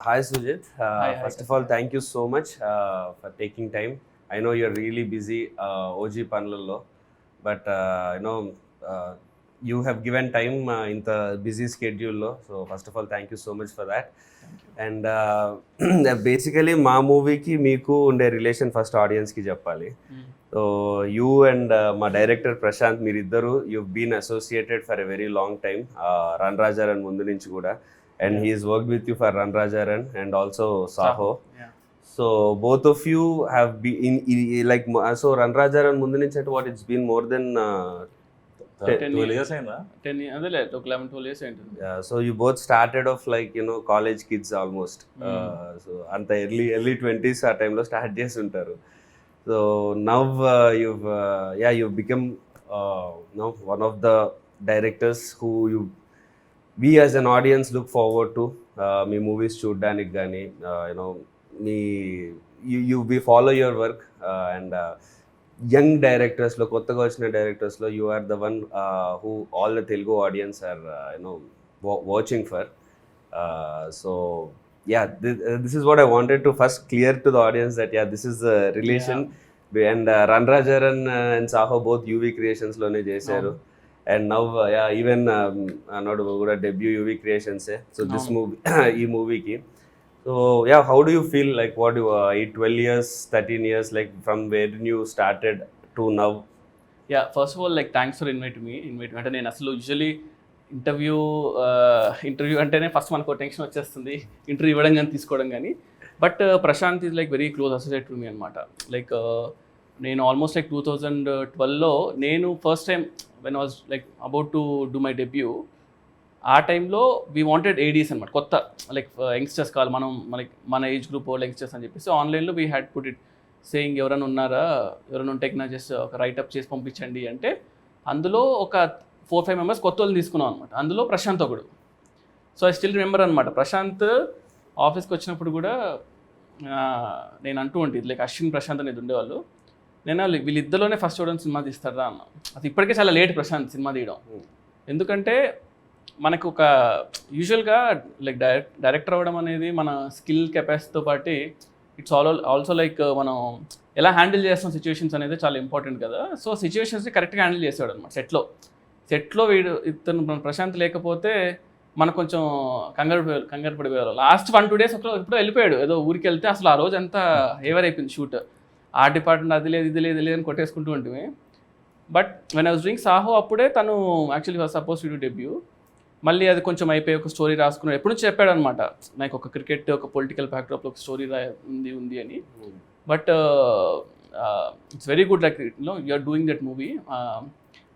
Hi Sujit. Hi, First of all, Kasaya. thank you so much for taking time. I know you're really busy, OG Panlallo, but uh, you have given time in the busy schedule. So first of all, thank you so much for that. Thank you. And basically మా మూవీకి మీకు ఉండే relation first ఆడియన్స్కి చెప్పాలి. So you and మా director Prashanth మీరిద్దరు you been associated for a very long time, run Raja run ముందు నుంచి కూడా, and Yeah. he's worked with you for Run Rajaran and also Saho. Yeah. So both of you have been like so Run Rajaran ముందు నుంచి అంటే what it's been more than 12 years అయిందా? 10 అదేలే ఒక 11-12 years ఏంటి. so you both started off like college kids almost. So అంత early 20s ఆ టైంలో స్టార్ట్ చేసి ఉంటారు. So now you've become now one of the directors who we as an audience look forward to మీ movies చూడడానికి కానీ మీ we follow your work and young డైరెక్టర్స్లో కొత్తగా వచ్చిన డైరెక్టర్స్లో you are the one who all the Telugu audience are watching for. So this is what I wanted to first clear to the audience that this is the relation. And Run Rajaran and Saho both UV Creations లోనే చేశారు. And now even not కూడా debut UV Creations. So this movie ఈ మూవీకి, so how do you feel, like what you 12 years 13 years, like from where you started to now? First of all like thanks for invite అంటే నేను అసలు usually interview అంటేనే first మనకు tension వచ్చేస్తుంది, interview ఇవ్వడం కానీ తీసుకోవడం కానీ. But Prashanth is like very close associate to me అనమాట. లైక్ నేను ఆల్మోస్ట్ లైక్ 2012లో నేను first time when was like about to do my debut, ఆ టైంలో వీ వాంటెడ్ ఏడీస్ అనమాట, కొత్త లైక్ యంగ్స్టర్స్ కావాలి మనం, మనకి మన ఏజ్ గ్రూప్ వాళ్ళు యంగ్స్టర్స్ అని చెప్పేసి ఆన్లైన్లో we had put it saying ఎవరైనా ఉన్నారా, ఎవరైనా ఉంటే నా జస్ట్ ఒక రైటప్ చేసి పంపించండి అంటే, అందులో ఒక 4-5 మెంబర్స్ కొత్త వాళ్ళు తీసుకున్నాం అనమాట. అందులో ప్రశాంత్ ఒకడు. సో ఐ స్టిల్ రిమెంబర్ అనమాట, ప్రశాంత్ ఆఫీస్కి వచ్చినప్పుడు కూడా నేను అంటూ ఉంటుంది లైక్ అశ్విన్ ప్రశాంత్ అనేది ఉండేవాళ్ళు, నేను వీళ్ళిద్దరిలోనే ఫస్ట్ చూడడం సినిమా తీస్తారా అన్న. అది ఇప్పటికే చాలా లేట్ ప్రశాంత్ సినిమా తీయడం, ఎందుకంటే మనకు ఒక యూజువల్గా లైక్ డైరెక్టర్ అవ్వడం అనేది మన స్కిల్ కెపాసిటీతో పాటు ఇట్స్ ఆల్సో లైక్ మనం ఎలా హ్యాండిల్ చేస్తాం సిచ్యువేషన్స్ అనేది చాలా ఇంపార్టెంట్ కదా. సో సిచ్యువేషన్స్ని కరెక్ట్గా హ్యాండిల్ చేసేవాడు అనమాట. సెట్లో వీడు ఇతను ప్రశాంత్ లేకపోతే మనకు కొంచెం కంగారు పడిపోయారు. లాస్ట్ 1-2 days ఎప్పుడో వెళ్ళిపోయాడు, ఏదో ఊరికి వెళ్తే అసలు ఆ రోజు అంతా ఏవర్ అయిపోయింది షూట్. ఆ డిపార్ట్మెంట్ అది లేదు ఇది లేదు అని కొట్టేసుకుంటూ ఉంటుంది. But when I was doing Saaho అప్పుడే తను actually was suppose to debut. మళ్ళీ అది కొంచెం అయిపోయి ఒక స్టోరీ రాసుకున్నాడు. ఎప్పుడు నుంచి చెప్పాడు అనమాట, నాకు ఒక క్రికెట్ ఒక పొలిటికల్ బ్యాక్డ్రాప్లో ఒక స్టోరీ ఉంది అని. But it's very good like you are doing that movie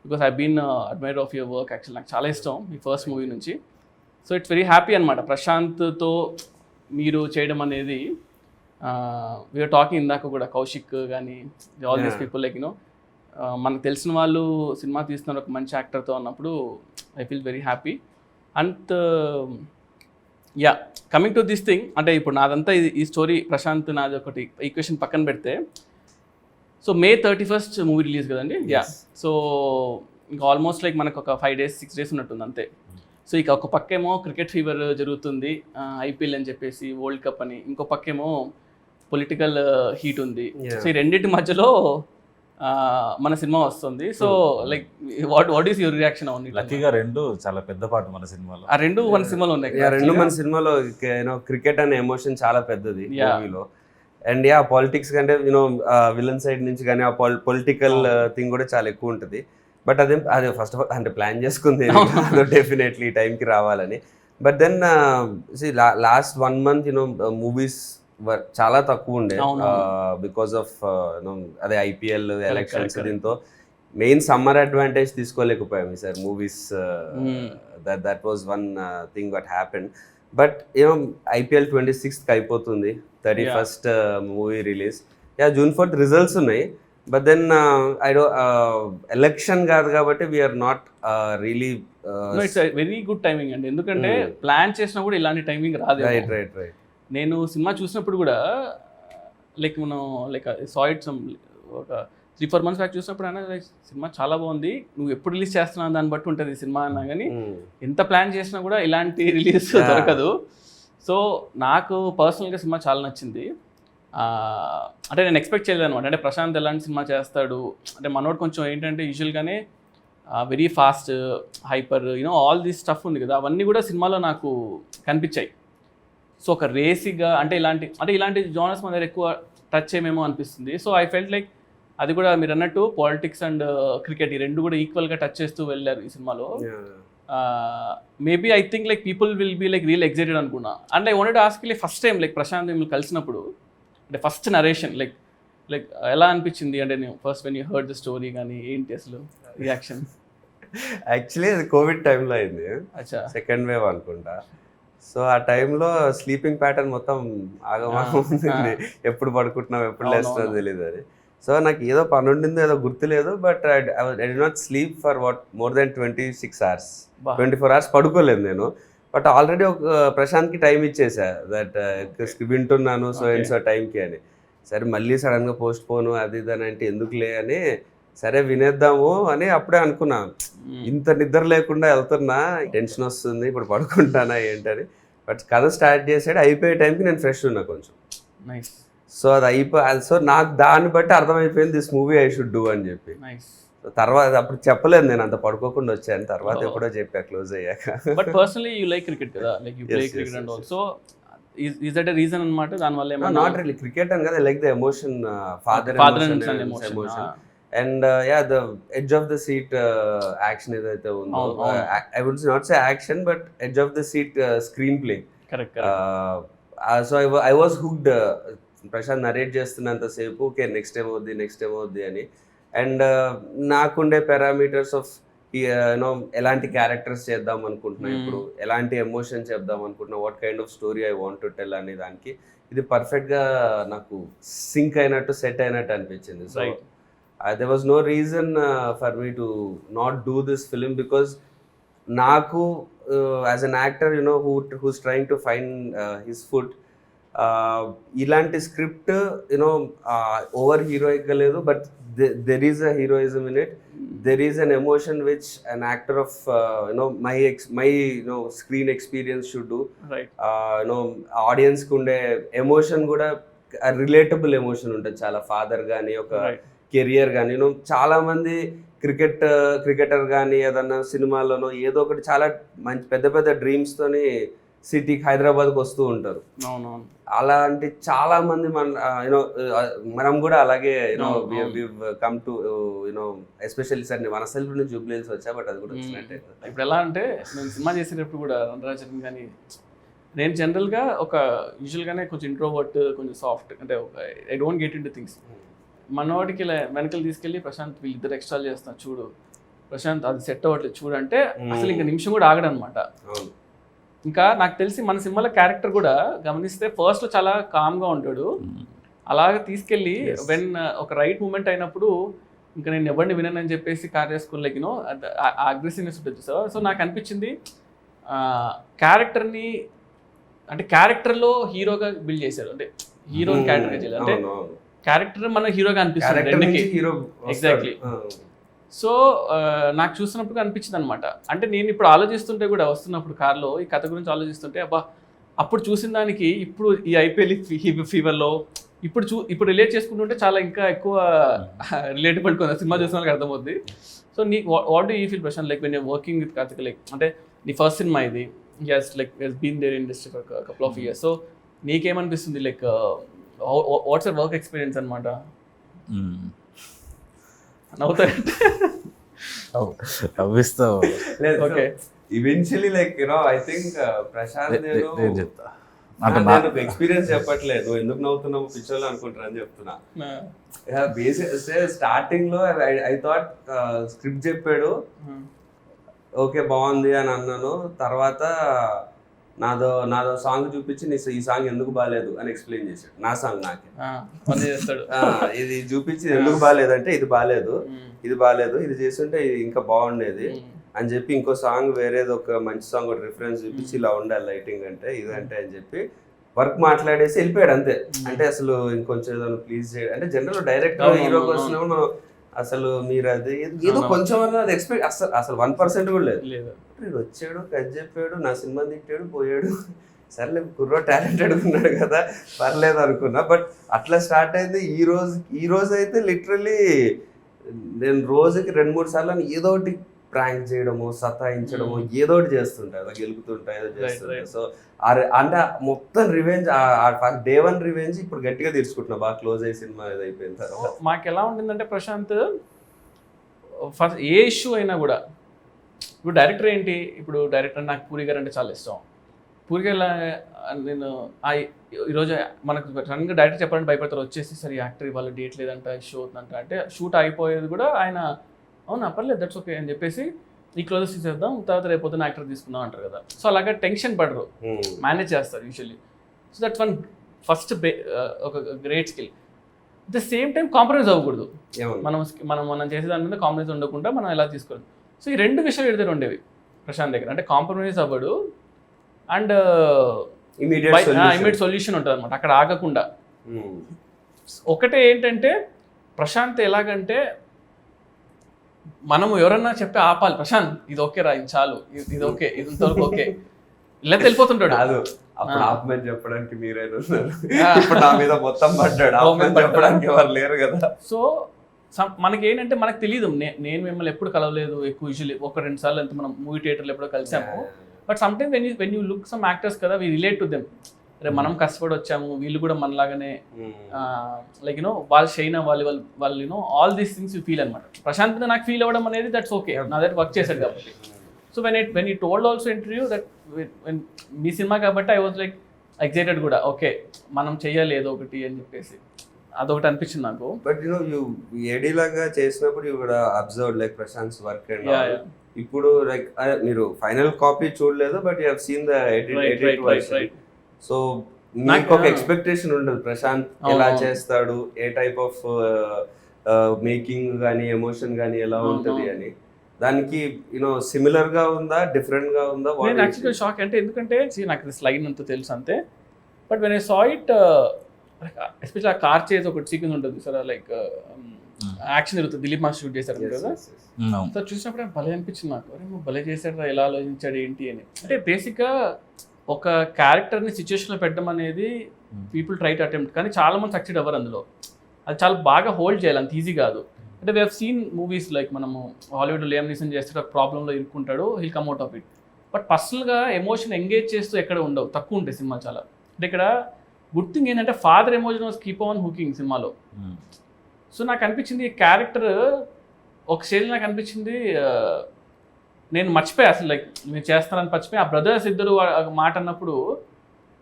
because I been admire of your work. Actual నాకు చాలా ఇష్టం మీ ఫస్ట్ మూవీ నుంచి. సో ఇట్స్ వెరీ హ్యాపీ అనమాట ప్రశాంత్తో మీరు చేయడం అనేది. వీఆర్ టాకింగ్ ఇందాక కూడా కౌశిక్ కానీ ఆల్ దీస్ పీపుల్ లైక్ మనకు తెలిసిన వాళ్ళు సినిమా తీస్తున్నారు ఒక మంచి యాక్టర్తో అన్నప్పుడు I feel very happy. And coming to this thing, అంటే ఇప్పుడు నాదంతా ఈ స్టోరీ ప్రశాంత్ నాది ఒకటి ఈక్వేషన్ పక్కన పెడితే, so May 31st movie release కదండి. సో ఇంకా ఆల్మోస్ట్ లైక్ మనకు ఒక 5 days 6 days ఉన్నట్టుంది అంతే. సో ఇక ఒక పక్కేమో క్రికెట్ ఫీవర్ జరుగుతుంది, IPL అని చెప్పేసి, వరల్డ్ కప్ అని, ఇంకో పక్కేమో పొలిటికల్ హీట్ ఉంది. సో ఈ రెండింటి మధ్యలో మన సినిమా వస్తుంది. So like what is your reaction on it? లక్కీగా రెండు చాలా పెద్ద పాట మన సినిమాలో. ఆ రెండు మన సినిమాలో ఉన్నాయి. రెండు మన సినిమాలో క్రికెట్ అనే ఎమోషన్ చాలా పెద్దది మూవీలో. అండ్ పాలిటిక్స్ కంటే విలన్ సైడ్ నుంచి కానీ ఆ పొలిటికల్ థింగ్ కూడా చాలా ఎక్కువ ఉంటుంది. బట్ అదే ఫస్ట్ ఆఫ్ ఆల్ అంటే ప్లాన్ చేసుకుంది డెఫినెట్లీ టైంకి రావాలని. But then last 1 month movies చాలా తక్కువ ఉండే బికాస్ ఆఫ్ అదే IPL ఎలక్షన్స్. దీంతో మెయిన్ సమ్మర్ అడ్వాంటేజ్ తీసుకోలేకపోయాం sir movies. That was one thing what happened. But IPL 26th అయిపోతుంది, 31st movie release. June 4th results ఉన్నాయి. బట్ దెన్ ఎలక్షన్ కాదు కాబట్టి we are not really. It's very good timing అండి, ఎందుకంటే plan చేసినా కూడా ఇలాంటి టైమింగ్ రాదు. రైట్. నేను సినిమా చూసినప్పుడు కూడా లైక్ మనం లైక్ సా ఇట్ సమ్ ఒక 3-4 months బ్యాక్ చూసినప్పుడు అయినా సినిమా చాలా బాగుంది, నువ్వు ఎప్పుడు రిలీజ్ చేస్తున్నావు దాన్ని బట్టి ఉంటుంది సినిమా అన్నా. కానీ ఎంత ప్లాన్ చేసినా కూడా ఇలాంటి రిలీజ్ దొరకదు. సో నాకు పర్సనల్గా సినిమా చాలా నచ్చింది. అంటే నేను ఎక్స్పెక్ట్ చేయలేదు అనమాట. అంటే ప్రశాంత్ ఎలాంటి సినిమా చేస్తాడు అంటే మనోడు కొంచెం ఏంటంటే యూజువల్గానే very fast hyper all this stuff ఉంది కదా, అవన్నీ కూడా సినిమాలో నాకు కనిపించాయి. సో ఒక రేసిగా అంటే ఇలాంటి జోనర్స్ మన దగ్గర ఎక్కువ టచ్ చేయమేమో అనిపిస్తుంది. సో ఐ ఫెల్ట్ లైక్ అది కూడా మీరు అన్నట్టు పాలిటిక్స్ అండ్ క్రికెట్ ఈ రెండు కూడా ఈక్వల్గా టచ్ చేస్తూ వెళ్ళారు ఈ సినిమాలో. Maybe I think like people will be like real excited అనుకున్నా. And I wanted to ask like first time like Prashanth మిమ్మల్ని కలిసినప్పుడు అంటే ఫస్ట్ నరేషన్ లైక్ ఎలా అనిపించింది అంటే నేను first when you heard the story కానీ ఏంటి అసలు రియాక్షన్? యాక్చువల్లీ అది కోవిడ్ టైంలో అయింది, అచ్చా సెకండ్ వేవ్ అనుకుంటా. సో ఆ టైంలో స్లీపింగ్ ప్యాటర్న్ మొత్తం ఆగమాగం ఉంటుంది, ఎప్పుడు పడుకుంటున్నాం ఎప్పుడు లేస్తున్నాం తెలియదు అది. సో నాకు ఏదో పని ఉండిందో ఏదో గుర్తులేదు, but I did not sleep for more than 26 hours, 24 hours పడుకోలేదు నేను. బట్ ఆల్రెడీ ఒక ప్రశాంత్కి టైం ఇచ్చేసా దట్ వింటున్నాను సో అండ్ సో టైంకి అని. సరే మళ్ళీ సడన్గా పోస్ట్ పోను అది ఇది అని అంటే ఎందుకులే అని సరే వినేద్దాము అని అప్పుడే అనుకున్నా. ఇంత నిద్ర లేకుండా వెళ్తున్నా, టెన్షన్ వస్తుంది ఇప్పుడు పడుకుంటానా ఏంటని. బట్ కథ స్టార్ట్ చేసాడు, అయిపోయే టైంకి నేను ఫ్రెష్ ఉన్నా కొంచెం. నైస్. సో అది సో నాకు దాన్ని బట్టి అర్థమైపోయింది this movie I should do అని చెప్పి. తర్వాత అప్పుడు చెప్పలేదు నేను అంత పడుకోకుండా వచ్చాను, తర్వాత ఎప్పుడో చెప్పా క్లోజ్ అయ్యాక. But personally you like cricket కదా, like you play cricket and all. So is that a reason అన్నమాట దానివల్ల ఏమన్నా? నాట్ రియల్లీ క్రికెట్ అని కదా, like the emotion, father emotion and yeah the edge of the seat action ఏదైతే ఉందో, I would not say action but edge of the seat screen play. Correct. So I was hooked. Prashanth narrate చేస్తున్నంతసేపు okay next ఏమవుద్ది అని. And నాకుండే parameters of you know ఎలాంటి characters చేద్దాం అనుకుంటున్నా, ఇప్పుడు ఎలాంటి ఎమోషన్ చెప్దాం అనుకుంటున్నా, what kind of story I want to tell అనే దానికి ఇది పర్ఫెక్ట్గా నాకు సింక్ అయినట్టు సెట్ అయినట్టు అనిపించింది. So there was no reason for me to not do this film, because నాకు as an actor who's trying to find his foot, ఇలాంటి స్క్రిప్ట్ ఓవర్ హీరోయిక్గా లేదు, but there is a heroism in it, there is an emotion which an actor of my screen experience should do. Right. Audience కి ఉండే emotion కూడా relatable emotion ఉంటుంది చాలా. Father కానీ ఒక career కానీ చాలా మంది క్రికెటర్ కానీ ఏదన్నా సినిమాలోనో ఏదో ఒకటి చాలా మంచి పెద్ద పెద్ద డ్రీమ్స్ తోని సిటీకి హైదరాబాద్కి వస్తూ ఉంటారు. అలాంటి చాలా మంది మనం కూడా అలాగే కమ్ టు ఎస్పెషల్లీ సార్ నేను వనసల్పి నుంచి జూబ్లీ హిల్స్ వచ్చా, బట్ అది కూడా వచ్చినట్టే. ఇప్పుడు ఎలా అంటే నేను సినిమా చేసేటప్పుడు కూడా రంగరాజన్ కానీ నేను జనరల్గా ఒక యూజువల్గానే కొంచెం ఇంట్రోవర్ట్, కొంచెం సాఫ్ట్, అంటే I don't get into things. మనవాడికి ఇలా వెనకలు తీసుకెళ్ళి ప్రశాంత్ వీళ్ళిద్దరు ఎక్స్ట్రా చేస్తున్నా చూడు, ప్రశాంత్ అది సెట్ అవ్వట్లేదు చూడు అంటే అసలు ఇంకా నిమిషం కూడా ఆగడనమాట. ఇంకా నాకు తెలిసి మన సినిమాలో క్యారెక్టర్ కూడా గమనిస్తే ఫస్ట్లో చాలా కామ్గా ఉంటాడు, అలాగే తీసుకెళ్ళి వెన్ ఒక రైట్ మూమెంట్ అయినప్పుడు ఇంకా నేను ఎవరిని వినని చెప్పేసి కార్ చేసుకుని లైక్ అగ్రెసివ్నెస్ ఉంటుంది. సో నాకు అనిపించింది క్యారెక్టర్ని అంటే క్యారెక్టర్లో హీరోగా బిల్డ్ చేశారు, అంటే హీరోని క్యారెక్టర్గా చేయాలి, అంటే క్యారెక్టర్ మన హీరోగా అనిపిస్తుంది. ఎగ్జాక్ట్లీ. సో నాకు చూస్తున్నప్పుడు అనిపించింది అనమాట. అంటే నేను ఇప్పుడు ఆలోచిస్తుంటే కూడా వస్తున్నప్పుడు కార్లో ఈ కథ గురించి ఆలోచిస్తుంటే అబ్బా అప్పుడు చూసిన దానికి ఇప్పుడు ఈ ఐపీఎల్ ఫీవర్లో ఇప్పుడు రిలేట్ చేసుకుంటుంటే చాలా ఇంకా ఎక్కువ రిలేటబుల్ కొంత సినిమా చూసిన వాళ్ళకి అర్థమవుద్ది. సో నీ what do you feel Prashanth like when you're working with Karthik, like అంటే నీ ఫస్ట్ సినిమా ఇది, yes like has been there in industry for a couple of years, so నీకేమనిపిస్తుంది like what's your work experience అనమాట? నవ్విస్తావు. Okay eventually like I think Prashanth నేను చెప్తా అంటే ఎక్స్పీరియన్స్ చెప్పట్లేదు, నువ్వు ఎందుకు నవ్వుతున్నావు పిక్చర్లో అనుకుంటారు అని చెప్తున్నా. బేసిక్ స్టార్టింగ్ లో ఐ థాట్ స్క్రిప్ట్ చెప్పాడు ఓకే బాగుంది అని అన్నాను, తర్వాత నాదో సాంగ్ చూపించి ఈ సాంగ్ ఎందుకు బాగాలేదు అని ఎక్స్ప్లెయిన్ చేశాడు. నా సాంగ్ నాకే ఇది చూపించి ఎందుకు బాగాలేదు అంటే ఇది బాగాలేదు ఇది చేస్తుంటే ఇది బాగుండేది అని చెప్పి ఇంకో సాంగ్ వేరేది ఒక మంచి సాంగ్ ఒక రిఫరెన్స్ చూపించి ఇలా ఉండాలి లైటింగ్ అంటే ఇదంటే అని చెప్పి వర్క్ మాట్లాడేసి వెళ్ళిపోయాడు అంతే. అంటే అసలు ఇంకొంచెం ఏదైనా ప్లీజ్ చేయడం అంటే జనరల్ డైరెక్ట్ హీరోకి వచ్చినప్పుడు అసలు మీరు అది ఏదో కొంచెం అది ఎక్స్పెక్ట్ అసలు 1% కూడా లేదు. వచ్చాడు కట్ చెప్పాడు నా సినిమా తిట్టాడు పోయాడు సర్లే కుర్రో టాలెంటెడ్ ఉన్నాడు కదా పర్లేదు అనుకున్నా. బట్ అట్లా స్టార్ట్ అయింది. ఈ రోజు అయితే లిటరలీ నేను రోజుకి 2-3 సార్లు ఏదో ఒకటి ప్రాంక్ చేయడము, సతాయించడము, ఏదో ఒకటి చేస్తుంటా, ఏదో గెలుపుతుంటా, ఏదో చేస్తుంటా. సో అంటే మొత్తం రివెంజ్, డే 1 రివెంజ్ ఇప్పుడు గట్టిగా తీర్చుకుంటున్నా, బాగా క్లోజ్ అయ్యి సినిమా ఇది అయిపోయిన తర్వాత. మాకు ఎలా ఉంటుందంటే ప్రశాంత్, ఫస్ట్ ఏ ఇష్యూ అయినా కూడా, ఇప్పుడు డైరెక్టర్ ఏంటి, ఇప్పుడు డైరెక్టర్ నాకు పూరి గారు అంటే చాలా ఇష్టం. పూరి గారు నేను ఈరోజు మనకు సడన్గా డైరెక్టర్ చెప్పాలంటే భయపడతారు, వచ్చేసి సరే యాక్టర్ ఇవాళ డేట్ లేదంట, ఇష్యూ అవుతుందంట అంటే షూట్ అయిపోయేది కూడా ఆయన అవునా పర్లేదు దట్స్ ఓకే అని చెప్పేసి ఈ క్లోజెస్ తీసేద్దాం, తర్వాత రేపు పొద్దున యాక్టర్ తీసుకుందాం అంటారు కదా. సో అలాగా టెన్షన్ పడరు, మేనేజ్ చేస్తారు usually. So that's one first ఒక great skill. At the same time compromise అవ్వకూడదు. మనం చేసే దాని మీద కాంప్రమైజ్ ఉండకుండా మనం ఎలా తీసుకోవాలి. సో ఈ 2 విషయాలు ఎదురు ఉండేవి ప్రశాంత్ దగ్గర, అంటే కాంప్రమైజ్ అవ్వడు అండ్ ఇమీడియట్ సొల్యూషన్ ఉంటుంది అనమాట, అక్కడ ఆగకుండా. ఒకటే ఏంటంటే ప్రశాంత్ ఎలాగంటే మనము ఎవరన్నా చెప్పి ఆపాలి, ప్రశాంత్ ఇది ఓకే రా, ఇది చాలు, ఇది ఓకే, ఇది ఇంతవరకు ఓకే, ఇలా వెళ్ళిపోతుంటాడు. అప్పుడు ఆపమని చెప్పడానికి మీరైనా ఇప్పుడు నా మీద మొత్తం పడ్డాడు, ఆపమని చెప్పడానికి ఎవరు లేరు కదా. సో మనకి ఏంటంటే మనకు తెలియదు, నేను మిమ్మల్ని ఎప్పుడు కలవలేదు ఎక్కువ, యూజువల్లీ 1-2 సార్లు అంత మనం మూవీ థియేటర్లో ఎప్పుడో కలిసాము. But some times when you look some actors కదా, వీ రిలేట్ టు దెమ్. రేపు మనం కష్టపడి వచ్చాము, వీళ్ళు కూడా మనలాగానే లైక్ యూనో వాళ్ళు షైన్ అవ్వాలి, వాళ్ళు you know all these things you feel అనమాట. ప్రశాంత్ నాకు ఫీల్ అవ్వడం అనేది దట్స్ ఓకే, నా దగ్గర వర్క్ చేశాడు కాబట్టి. So when you told also interview that me cinema కాబట్టి ఐ వాజ్ లైక్ ఎక్సైటెడ్ కూడా, ఓకే మనం చెయ్యాలి ఏదో ఒకటి అని చెప్పేసి, అదొకటి అనిపించింది నాకు. బట్ యు ఏడీ లాగా చేసినప్పుడు యు కూడా observe like Prashanth work and ఇప్పుడు లైక్ మీరు ఫైనల్ కాపీ చూడలేదు, but you have seen the edit version. So నాకు ఒక ఎక్స్పెక్టేషన్ ఉండదు ప్రశాంత్ ఎలా చేస్తాడు, ఏ టైప్ ఆఫ్ మేకింగ్ కానీ ఎమోషన్ కానీ ఎలా ఉంటుంది అని. దానికి యూనో సిమిలర్ గా ఉందా, డిఫరెంట్ గా ఉందా? నేను యాక్చువల్గా షాక్, అంటే ఎందుకంటే నాకు దిస్ లైన్ అంతా తెలుసు అంతే, but when I saw it especially ఆ కార్ చేసి ఒకటి సీక్వెన్స్ ఉంటుంది సార్, లైక్ యాక్షన్ జరుగుతుంది, దిలీప్ మాస్టర్ షూట్ చేశారు కదా. సో చూసినప్పుడు భలే అనిపించింది నాకు, అరే నువ్వు భలే చేశాడు, ఎలా ఆలోచించాడు ఏంటి అని. అంటే బేసిక్గా ఒక క్యారెక్టర్ని సిచ్యువేషన్లో పెట్టడం అనేది పీపుల్ ట్రై టు అటెంప్ట్, కానీ చాలా మంది సక్సెడ్ అవ్వరు అందులో. అది చాలా బాగా హోల్డ్ చేయాలి, అంత ఈజీ కాదు. అంటే we have seen movies like మనము హాలీవుడ్ లియామ్ నీసన్ చేస్తే ఒక ప్రాబ్లంలో ఇరుక్కుంటాడు, he'll come out of it. But పర్సనల్గా ఎమోషన్ ఎంగేజ్ చేస్తూ ఎక్కడ ఉండవు, తక్కువ ఉంటాయి సినిమా చాలా. అంటే ఇక్కడ గుడ్ థింగ్ ఏంటంటే father emotion was keep on hooking సినిమాలో. సో నాకు అనిపించింది ఈ క్యారెక్టర్ ఒక స్టేజ్ నాకు అనిపించింది నేను మర్చిపోయా అసలు, లైక్ నేను చేస్తానని మర్చిపోయి ఆ బ్రదర్స్ ఇద్దరు మాట అన్నప్పుడు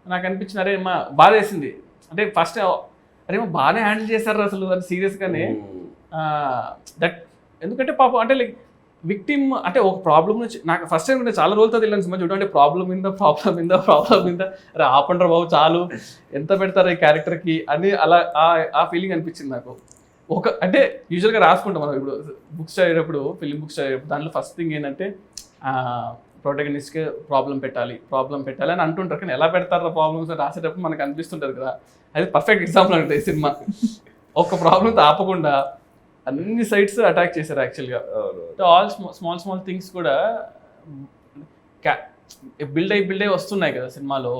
నాకు అనిపించింది అరే మా బాధ వేసింది. అంటే ఫస్ట్ అరే మా బాగానే హ్యాండిల్ చేశారు అసలు అని సీరియస్గానే. దట్ ఎందుకంటే పాపం అంటే లైక్ విక్టిమ్ అంటే ఒక ప్రాబ్లం నుంచి నాకు ఫస్ట్ టైం అంటే చాలా రోజులతో తెలియని సినిమా చూడండి, ప్రాబ్లం మీద అరే ఆపండ్రా బాబు చాలు, ఎంత పెడతారు ఈ క్యారెక్టర్కి అని అలా ఆ ఫీలింగ్ అనిపించింది నాకు. ఒక అంటే యూజువల్గా రాసుకుంటాం మనం ఇప్పుడు బుక్స్ చదివేటప్పుడు, ఫిలిం బుక్స్ చదివేటప్పుడు దాంట్లో ఫస్ట్ థింగ్ ఏంటంటే ప్రొటగనిస్ట్కి ప్రాబ్లం పెట్టాలి అని అంటుంటారు, కానీ ఎలా పెడతారు ప్రాబ్లమ్స్ రాసేటప్పుడు మనకు అనిపిస్తుంటుంది కదా. అది పర్ఫెక్ట్ ఎగ్జాంపుల్ అంటే ఈ సినిమా ఒక ప్రాబ్లంతో ఆపకుండా అన్ని సైడ్స్ అటాక్ చేశారు యాక్చువల్గా. ఆల్ స్మాల్ థింగ్స్ కూడా బిల్డ్ అయ్యి వస్తున్నాయి కదా సినిమాలో.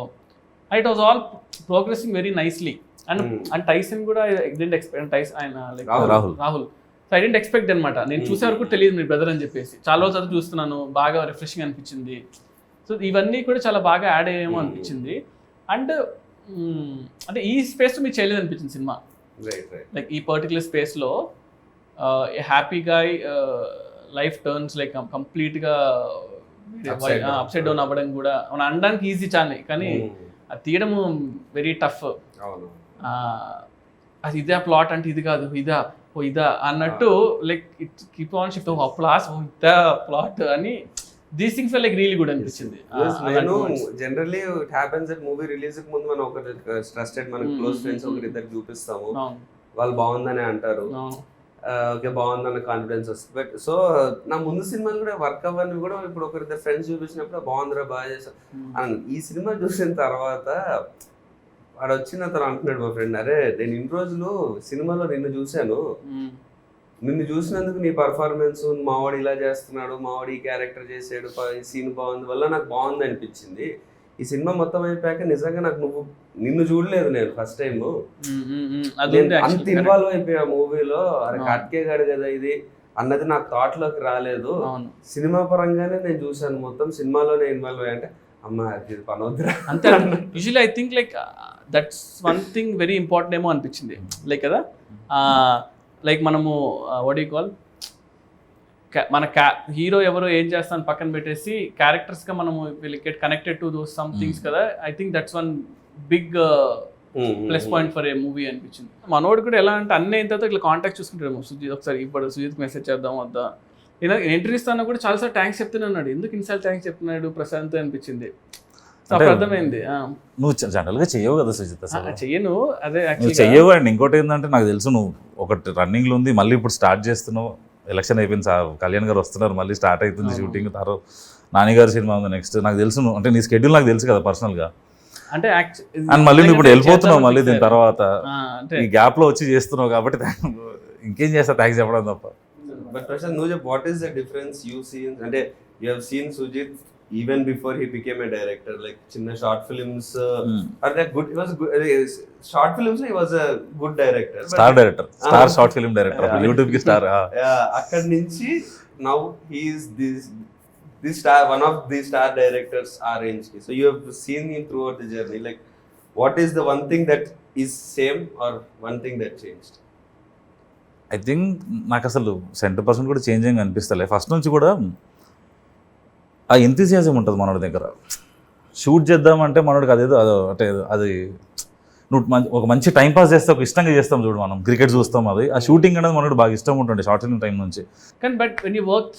It was all progressing very nicely. And Tyson కూడా డెంట్ ఎక్స్పెక్ట్, ఆయన like Rahul, so I didn't expect అనమాట. నేను చూసే వరకు తెలియదు మీ బ్రదర్ అని చెప్పేసి, చాలా రోజులు అది చూస్తున్నాను, బాగా రిఫ్రెషింగ్ అనిపించింది. సో ఇవన్నీ కూడా చాలా బాగా యాడ్ అయ్యేమో అనిపించింది. అండ్ అంటే ఈ స్పేస్ మీరు చేయలేదు అనిపించింది సినిమా, లైక్ ఈ పర్టికులర్ స్పేస్లో happy guy life turns like కంప్లీట్గా అప్సైడ్ డౌన్ అవ్వడం కూడా మనం అనడానికి ఈజీ చాలా, కానీ అది తీయడం వెరీ టఫ్. అది ఇదే ప్లాట్ అంటే ఇది కాదు, ఇదా అన్నట్టు like it keep on shift ఇదా ప్లాట్ అని. These things like really good అనిపించింది. నేను generally it happens that movie release కి ముందు మనం ఒక ట్రస్టెడ్ మన క్లోజ్ ఫ్రెండ్స్ ఒకరిద్దరు చూపిస్తాము, వాళ్ళు బాగుందని అంటారు, ఓకే బాగుందన్న కాన్ఫిడెన్స్ వస్తుంది. బట్ సో నా ముందు సినిమాలు కూడా వర్క్ అవ్వని కూడా ఇప్పుడు ఒకరిద్దరు ఫ్రెండ్స్ చూపించినప్పుడు బాగుందిరా బాగా చేసా అని. ఈ సినిమా చూసిన తర్వాత వాడు వచ్చిన తను అంటున్నాడు మా ఫ్రెండ్, అరే నేను ఇన్ని రోజులు సినిమాలో నిన్ను చూశాను, నిన్ను చూసినందుకు నీ పర్ఫార్మెన్స్, మావాడు ఇలా చేస్తున్నాడు, మావాడు ఈ క్యారెక్టర్ చేసాడు, ఈ సీన్ బాగుంది వల్ల నాకు బాగుంది అనిపించింది. ఈ సినిమా మొత్తం అయిపోయాక నిజంగా నాకు నిన్ను చూడలేదు నేను ఫస్ట్ టైం, అది ఉంది అంత actually, ఇన్వాల్వ్ అయిపోయా మూవీలో. అరే అవును. కట్కే గాడు కదా ఇది అన్నది నాకు థాట్ లోకి రాలేదు. అవును సినిమా పరంగానే నేను చూసాను మొత్తం, సినిమాలోనే ఇన్వాల్వ్ అయ్యా. అంటే అమ్మ ఇది పనవద్దురా అంతే. Usually I think like that's one thing very important ఏమో అనిపించింది లైక్ కదా, లైక్ మనము వాట్ యూ కాల్ మన హీరో ఎవరో ఏం చేస్తాను పక్కన పెట్టేసి క్యారెక్టర్స్గా మనము will get connected to those some things కదా. I think that's one big plus point for a movie అనిపించింది. మనోడు కూడా ఎలా అంటే అన్నీ అయిన తర్వాత ఇట్లా కాంటాక్ట్ చూసుకుంటాడు సుజిత్, ఒకసారి ఇప్పుడు సుజిత్కి మెసేజ్ చేద్దాం వద్దా, నేను ఎంట్రీ ఇస్తాను కూడా చాలాసార్లు థ్యాంక్స్ చెప్తున్నాడు, ఎందుకు ఇన్సార్లు థ్యాంక్స్ చెప్తున్నాడు ప్రశాంత్ అనిపించింది. సో అప్పుడు అర్థమైంది నువ్వు జనరల్గా చెయ్యవు కదా సుజిత్, అసలు చెయ్యను అదే నువ్వు యాక్చువల్లీ చెయ్యవు. అండ్ ఇంకోటి ఏంటంటే నాకు తెలుసు నువ్వు ఒకటి రన్నింగ్లో ఉంది, మళ్ళీ ఇప్పుడు స్టార్ట్ చేస్తున్నావు, ఎలక్షన్ అయిపోయింది సార్, కళ్యాణ్ గారు వస్తున్నారు, మళ్ళీ స్టార్ట్ అవుతుంది షూటింగ్, తర్వాత నాని గారి సినిమా ఉంది నెక్స్ట్. నాకు తెలుసు నువ్వు అంటే నీ స్కెడ్యూల్ నాకు తెలుసు కదా పర్సనల్గా. అంటే అండ్ మళ్ళీ నువ్వు ఇప్పుడు వెళ్ళిపోతున్నావు మళ్ళీ దీని తర్వాత, అంటే ఈ గ్యాప్లో వచ్చి చేస్తున్నావు కాబట్టి ఇంకేం చేస్తా థ్యాంక్స్ చెప్పడం తప్ప. బట్ ప్రశాంత్ నువ్వు చెప్పు, what is the difference you seen, అంటే you have seen Sujeeth even before he became a director, like చిన్న షార్ట్ ఫిల్మ్స్ అంటే good, was good short films, he was a good director, star director, star short film director, YouTube కి star. అక్కడి నుంచి now he is this star, one of the star directors our range. So you have seen him throughout the journey, like what is the one thing that is same or one thing that changed? I think నాకు అసలు 100% కూడా changing అనిపిస్తలే. First నుంచి కూడా ఆ ఎంతూసియాజం ఉంటుంది మనోడి దగ్గర. Shoot చేద్దామంటే మనోడికి అదేదో అంటే అది నువ్వు ఒక మంచి టైం పాస్ చేస్తే ఒక ఇష్టంగా చేస్తాం చూడు, మనం క్రికెట్ చూస్తాం, అది ఆ షూటింగ్ అనేది మనోడు బాగా ఇష్టం ఉంటుంది షార్ట్ ఫిల్మ్ టైం నుంచి. కానీ but when you work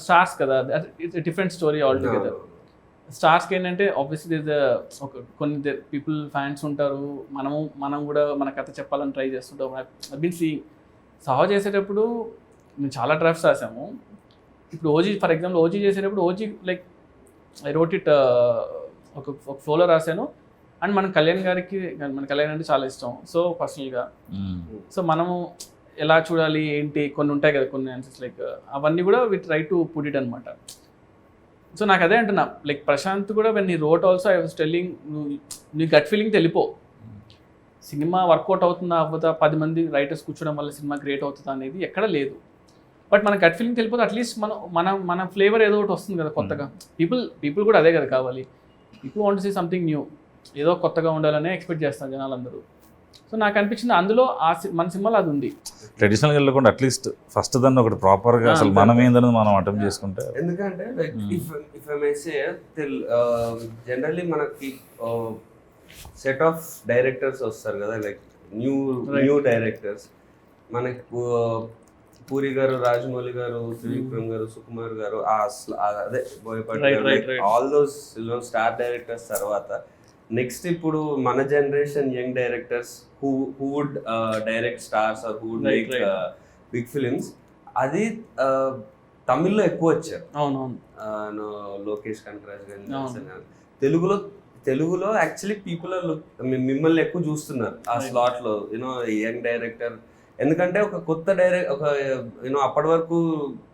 stars కదా, it's different story all together. స్టార్స్కి ఏంటంటే ఆబ్వియస్లీ ఒక కొన్ని పీపుల్ ఫ్యాన్స్ ఉంటారు, మనం కూడా మన కథ చెప్పాలని ట్రై చేస్తుంటాం. ఐ బీన్ సీయింగ్ సహా చేసేటప్పుడు మేము చాలా డ్రాఫ్ట్స్ రాసాము. ఇప్పుడు ఓజీ ఫర్ ఎగ్జాంపుల్ ఓజీ చేసేటప్పుడు OG like I wrote it ఒక ఫ్లోలో రాశాను. అండ్ మన కళ్యాణ్ అంటే చాలా ఇష్టం, సో పర్సనల్గా. సో మనము ఎలా చూడాలి ఏంటి కొన్ని ఉంటాయి కదా, కొన్ని ఆన్సర్స్ లైక్ అవన్నీ కూడా we try to put it అనమాట. సో నాకు అదే అంటున్నా, లైక్ ప్రశాంత్ కూడా వెన్ నీ wrote also I was telling, నీ గట్ ఫీలింగ్ తెలిపో సినిమా వర్కౌట్ అవుతుందా అవ్వదా, 10 మంది రైటర్స్ కూర్చోవడం వల్ల సినిమా క్రియేట్ అవుతుందా అనేది ఎక్కడ లేదు. బట్ మన గట్ ఫీలింగ్ తెలిపోతే అట్లీస్ట్ మన ఫ్లేవర్ ఏదో ఒకటి వస్తుంది కదా కొత్తగా. పీపుల్ కూడా అదే కదా కావాలి. People want to see something new, ఏదో కొత్తగా ఉండాలనే ఎక్స్పెక్ట్ చేస్తాను జనాలందరూ. సో నాకు అనిపించింది అందులో మన సినిమాలో అది ఉంది. ట్రెడిషనల్గా వెళ్ళకుండా అట్లీస్ట్ ఫస్ట్ దాన్ని ఒకటి ప్రాపర్గా అసలు మనం ఏందనేది మనం అటెంప్ట్ చేసుకుంటే. ఎందుకంటే like if I may say generally మనకి సెట్ ఆఫ్ డైరెక్టర్స్ వస్తారు కదా, లైక్ న్యూ డైరెక్టర్స్. మనకి పూరి గారు, రాజమౌళి గారు, త్రివిక్రమ్ గారు, సుకుమార్ గారు, అదే Boyapati garu, all those star directors తర్వాత నెక్స్ట్ ఇప్పుడు మన generation young directors who would direct stars or who would make big films. అది తమిళ్లో ఎక్కువ వచ్చారు. అవునవును, లోకేష్ కనకరాజ్ గారు. తెలుగులో యాక్చువల్లీ పీపుల్ మిమ్మల్ని ఎక్కువ చూస్తున్నారు ఆ స్లాట్ లో, యూనో యంగ్ డైరెక్టర్. ఎందుకంటే ఒక కొత్త అప్పటి వరకు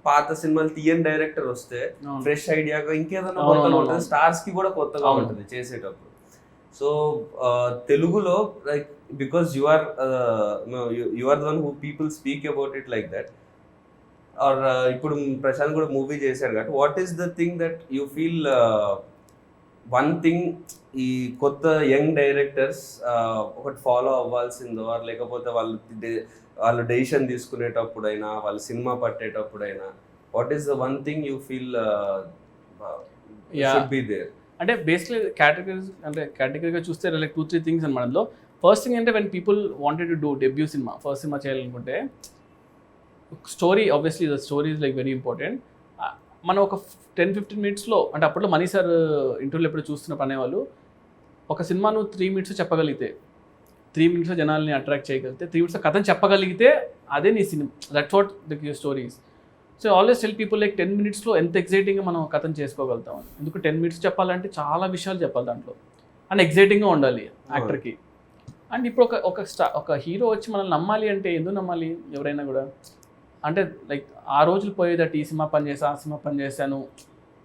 పాత సినిమాలు తీయని డైరెక్టర్ వస్తే ఫ్రెష్ ఐడియాగా ఇంకేదైనా కొత్తగా ఉంటుంది, స్టార్స్ కి కూడా కొత్తగా ఉంటుంది చేసేటప్పుడు. సో తెలుగులో like because you are the one who people speak about it like that. Or ఇప్పుడు ప్రశాంత్ కూడా మూవీ చేశారు కాబట్టి what is the thing that you feel one thing ఈ కొత్త యంగ్ డైరెక్టర్స్ ఒకటి ఫాలో అవ్వాల్సిందో, లేకపోతే వాళ్ళు డెసిషన్ తీసుకునేటప్పుడైనా, వాళ్ళు సినిమా పట్టేటప్పుడైనా, what is the one thing you feel should be there? అంటే బేసిక్లీ కేటగిరీగా చూస్తే లైక్ 2-3 థింగ్స్ అనమాట. అందులో ఫస్ట్ థింగ్ అంటే when people wanted to do debut cinema, first cinema చేయాలనుకుంటే story, obviously the story is like very important. మనం ఒక 10-15 మినిట్స్లో, అంటే అప్పట్లో మనీ సార్ ఇంటర్వ్యూలో ఎప్పుడు చూస్తున్నప్పుడు అనేవాళ్ళు, ఒక సినిమాను 3 మినిట్స్ చెప్పగలిగితే, 3 మినిట్స్లో జనాల్ని అట్రాక్ట్ చేయగలిగితే, 3 మినిట్స్లో కథను చెప్పగలిగితే అదే నీ cinema, that's what the stories. So always tell people like 10 మినిట్స్లో ఎంత ఎగ్జైటింగ్గా మనం కథను చేసుకోగలుగుతాం. ఎందుకు 10 మినిట్స్ చెప్పాలంటే చాలా విషయాలు చెప్పాలి దాంట్లో, అండ్ ఎగ్జైటింగ్గా ఉండాలి యాక్టర్కి. అండ్ ఇప్పుడు ఒక హీరో వచ్చి మనల్ని నమ్మాలి అంటే ఎందుకు నమ్మాలి ఎవరైనా కూడా? అంటే లైక్ ఆ రోజులు పోయేదట, ఈ సినిమా పని చేసా, ఆ సినిమా పని చేశాను,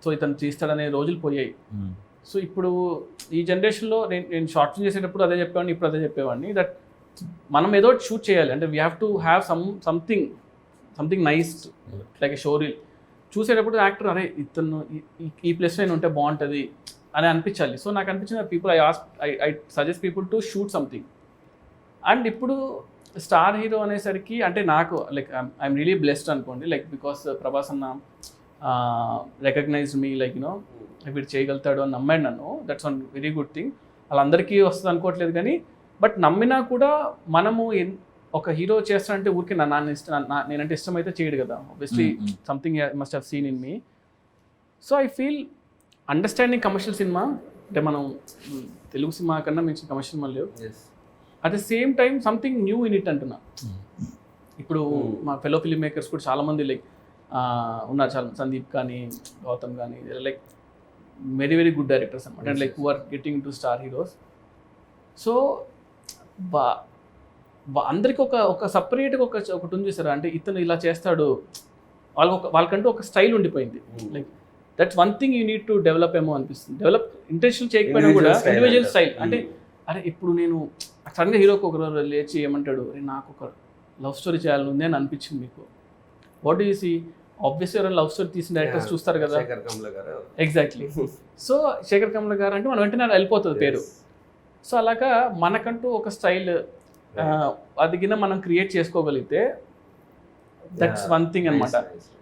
సో ఇతను తీస్తాడనే రోజులు పోయాయి. సో ఇప్పుడు ఈ జనరేషన్లో నేను షార్ట్ ఫిల్మ్ చేసేటప్పుడు అదే చెప్పేవాడిని, ఇప్పుడు అదే చెప్పేవాడిని, దట్ మనం ఏదో షూట్ చేయాలి అంటే we have to have something nice like a show reel. చూసేటప్పుడు యాక్టర్ అరే ఇతను ఈ ప్లేస్లో నేను ఉంటే బాగుంటుంది అని అనిపించాలి. సో నాకు అనిపించిన people I suggest people to shoot something. And ఇప్పుడు స్టార్ హీరో అనేసరికి అంటే నాకు లైక్ ఐఎమ్ రియలీ బ్లెస్డ్ అనుకోండి, లైక్ బికాస్ ప్రభాస్ అన్న రికగ్నైజ్ మీ, లైక్ యూనో వీడు చేయగలుగుతాడు అని నమ్మాడు నన్ను. That's one very good thing. వాళ్ళందరికీ వస్తుంది అనుకోవట్లేదు కానీ, బట్ నమ్మినా కూడా మనము ఒక హీరో చేస్తానంటే ఊరికి నేనంటే ఇష్టమైతే చేయడు కదా. Obviously something must have seen in me. So I feel understanding commercial cinema అంటే మనం తెలుగు సినిమా కన్నా మించిన కమర్షియల్ సినిమా లేవు. At the same time something new in it అంటున్నా. ఇప్పుడు మా ఫెలో ఫిల్మ్ మేకర్స్ కూడా చాలామంది లైక్ ఉన్నారు, చాలా సందీప్ కానీ గౌతమ్ కానీ like very very good directors అనమాట, and like who are getting to star heroes. So అందరికీ ఒక సపరేట్గా ఒకటి ఉంది చూసారా, అంటే ఇతను ఇలా చేస్తాడు, వాళ్ళకంటూ ఒక స్టైల్ ఉండిపోయింది. Like that's one thing you need to develop ఏమో అనిపిస్తుంది. డెవలప్ ఇంటెన్షన్ చేయకపోయినా కూడా ఇండివిజువల్ స్టైల్. అంటే అరే ఇప్పుడు నేను సడన్గా హీరోకి ఒకరు లేచి ఏమంటాడు, నాకు ఒక లవ్ స్టోరీ చేయాలని ఉంది అని అనిపించింది మీకు, వాట్ యూ సీ? ఆబ్వియస్లీ ఎవరైనా లవ్ స్టోరీ తీసిన డైరెక్టర్స్ చూస్తారు కదా. ఎగ్జాక్ట్లీ. సో శేఖర్ కమల గారు అంటే మనం వెంటనే వెళ్ళిపోతుంది పేరు. సో అలాగా మనకంటూ ఒక స్టైల్ అది కింద మనం క్రియేట్ చేసుకోగలిగితే దట్స్ వన్ థింగ్ అనమాట.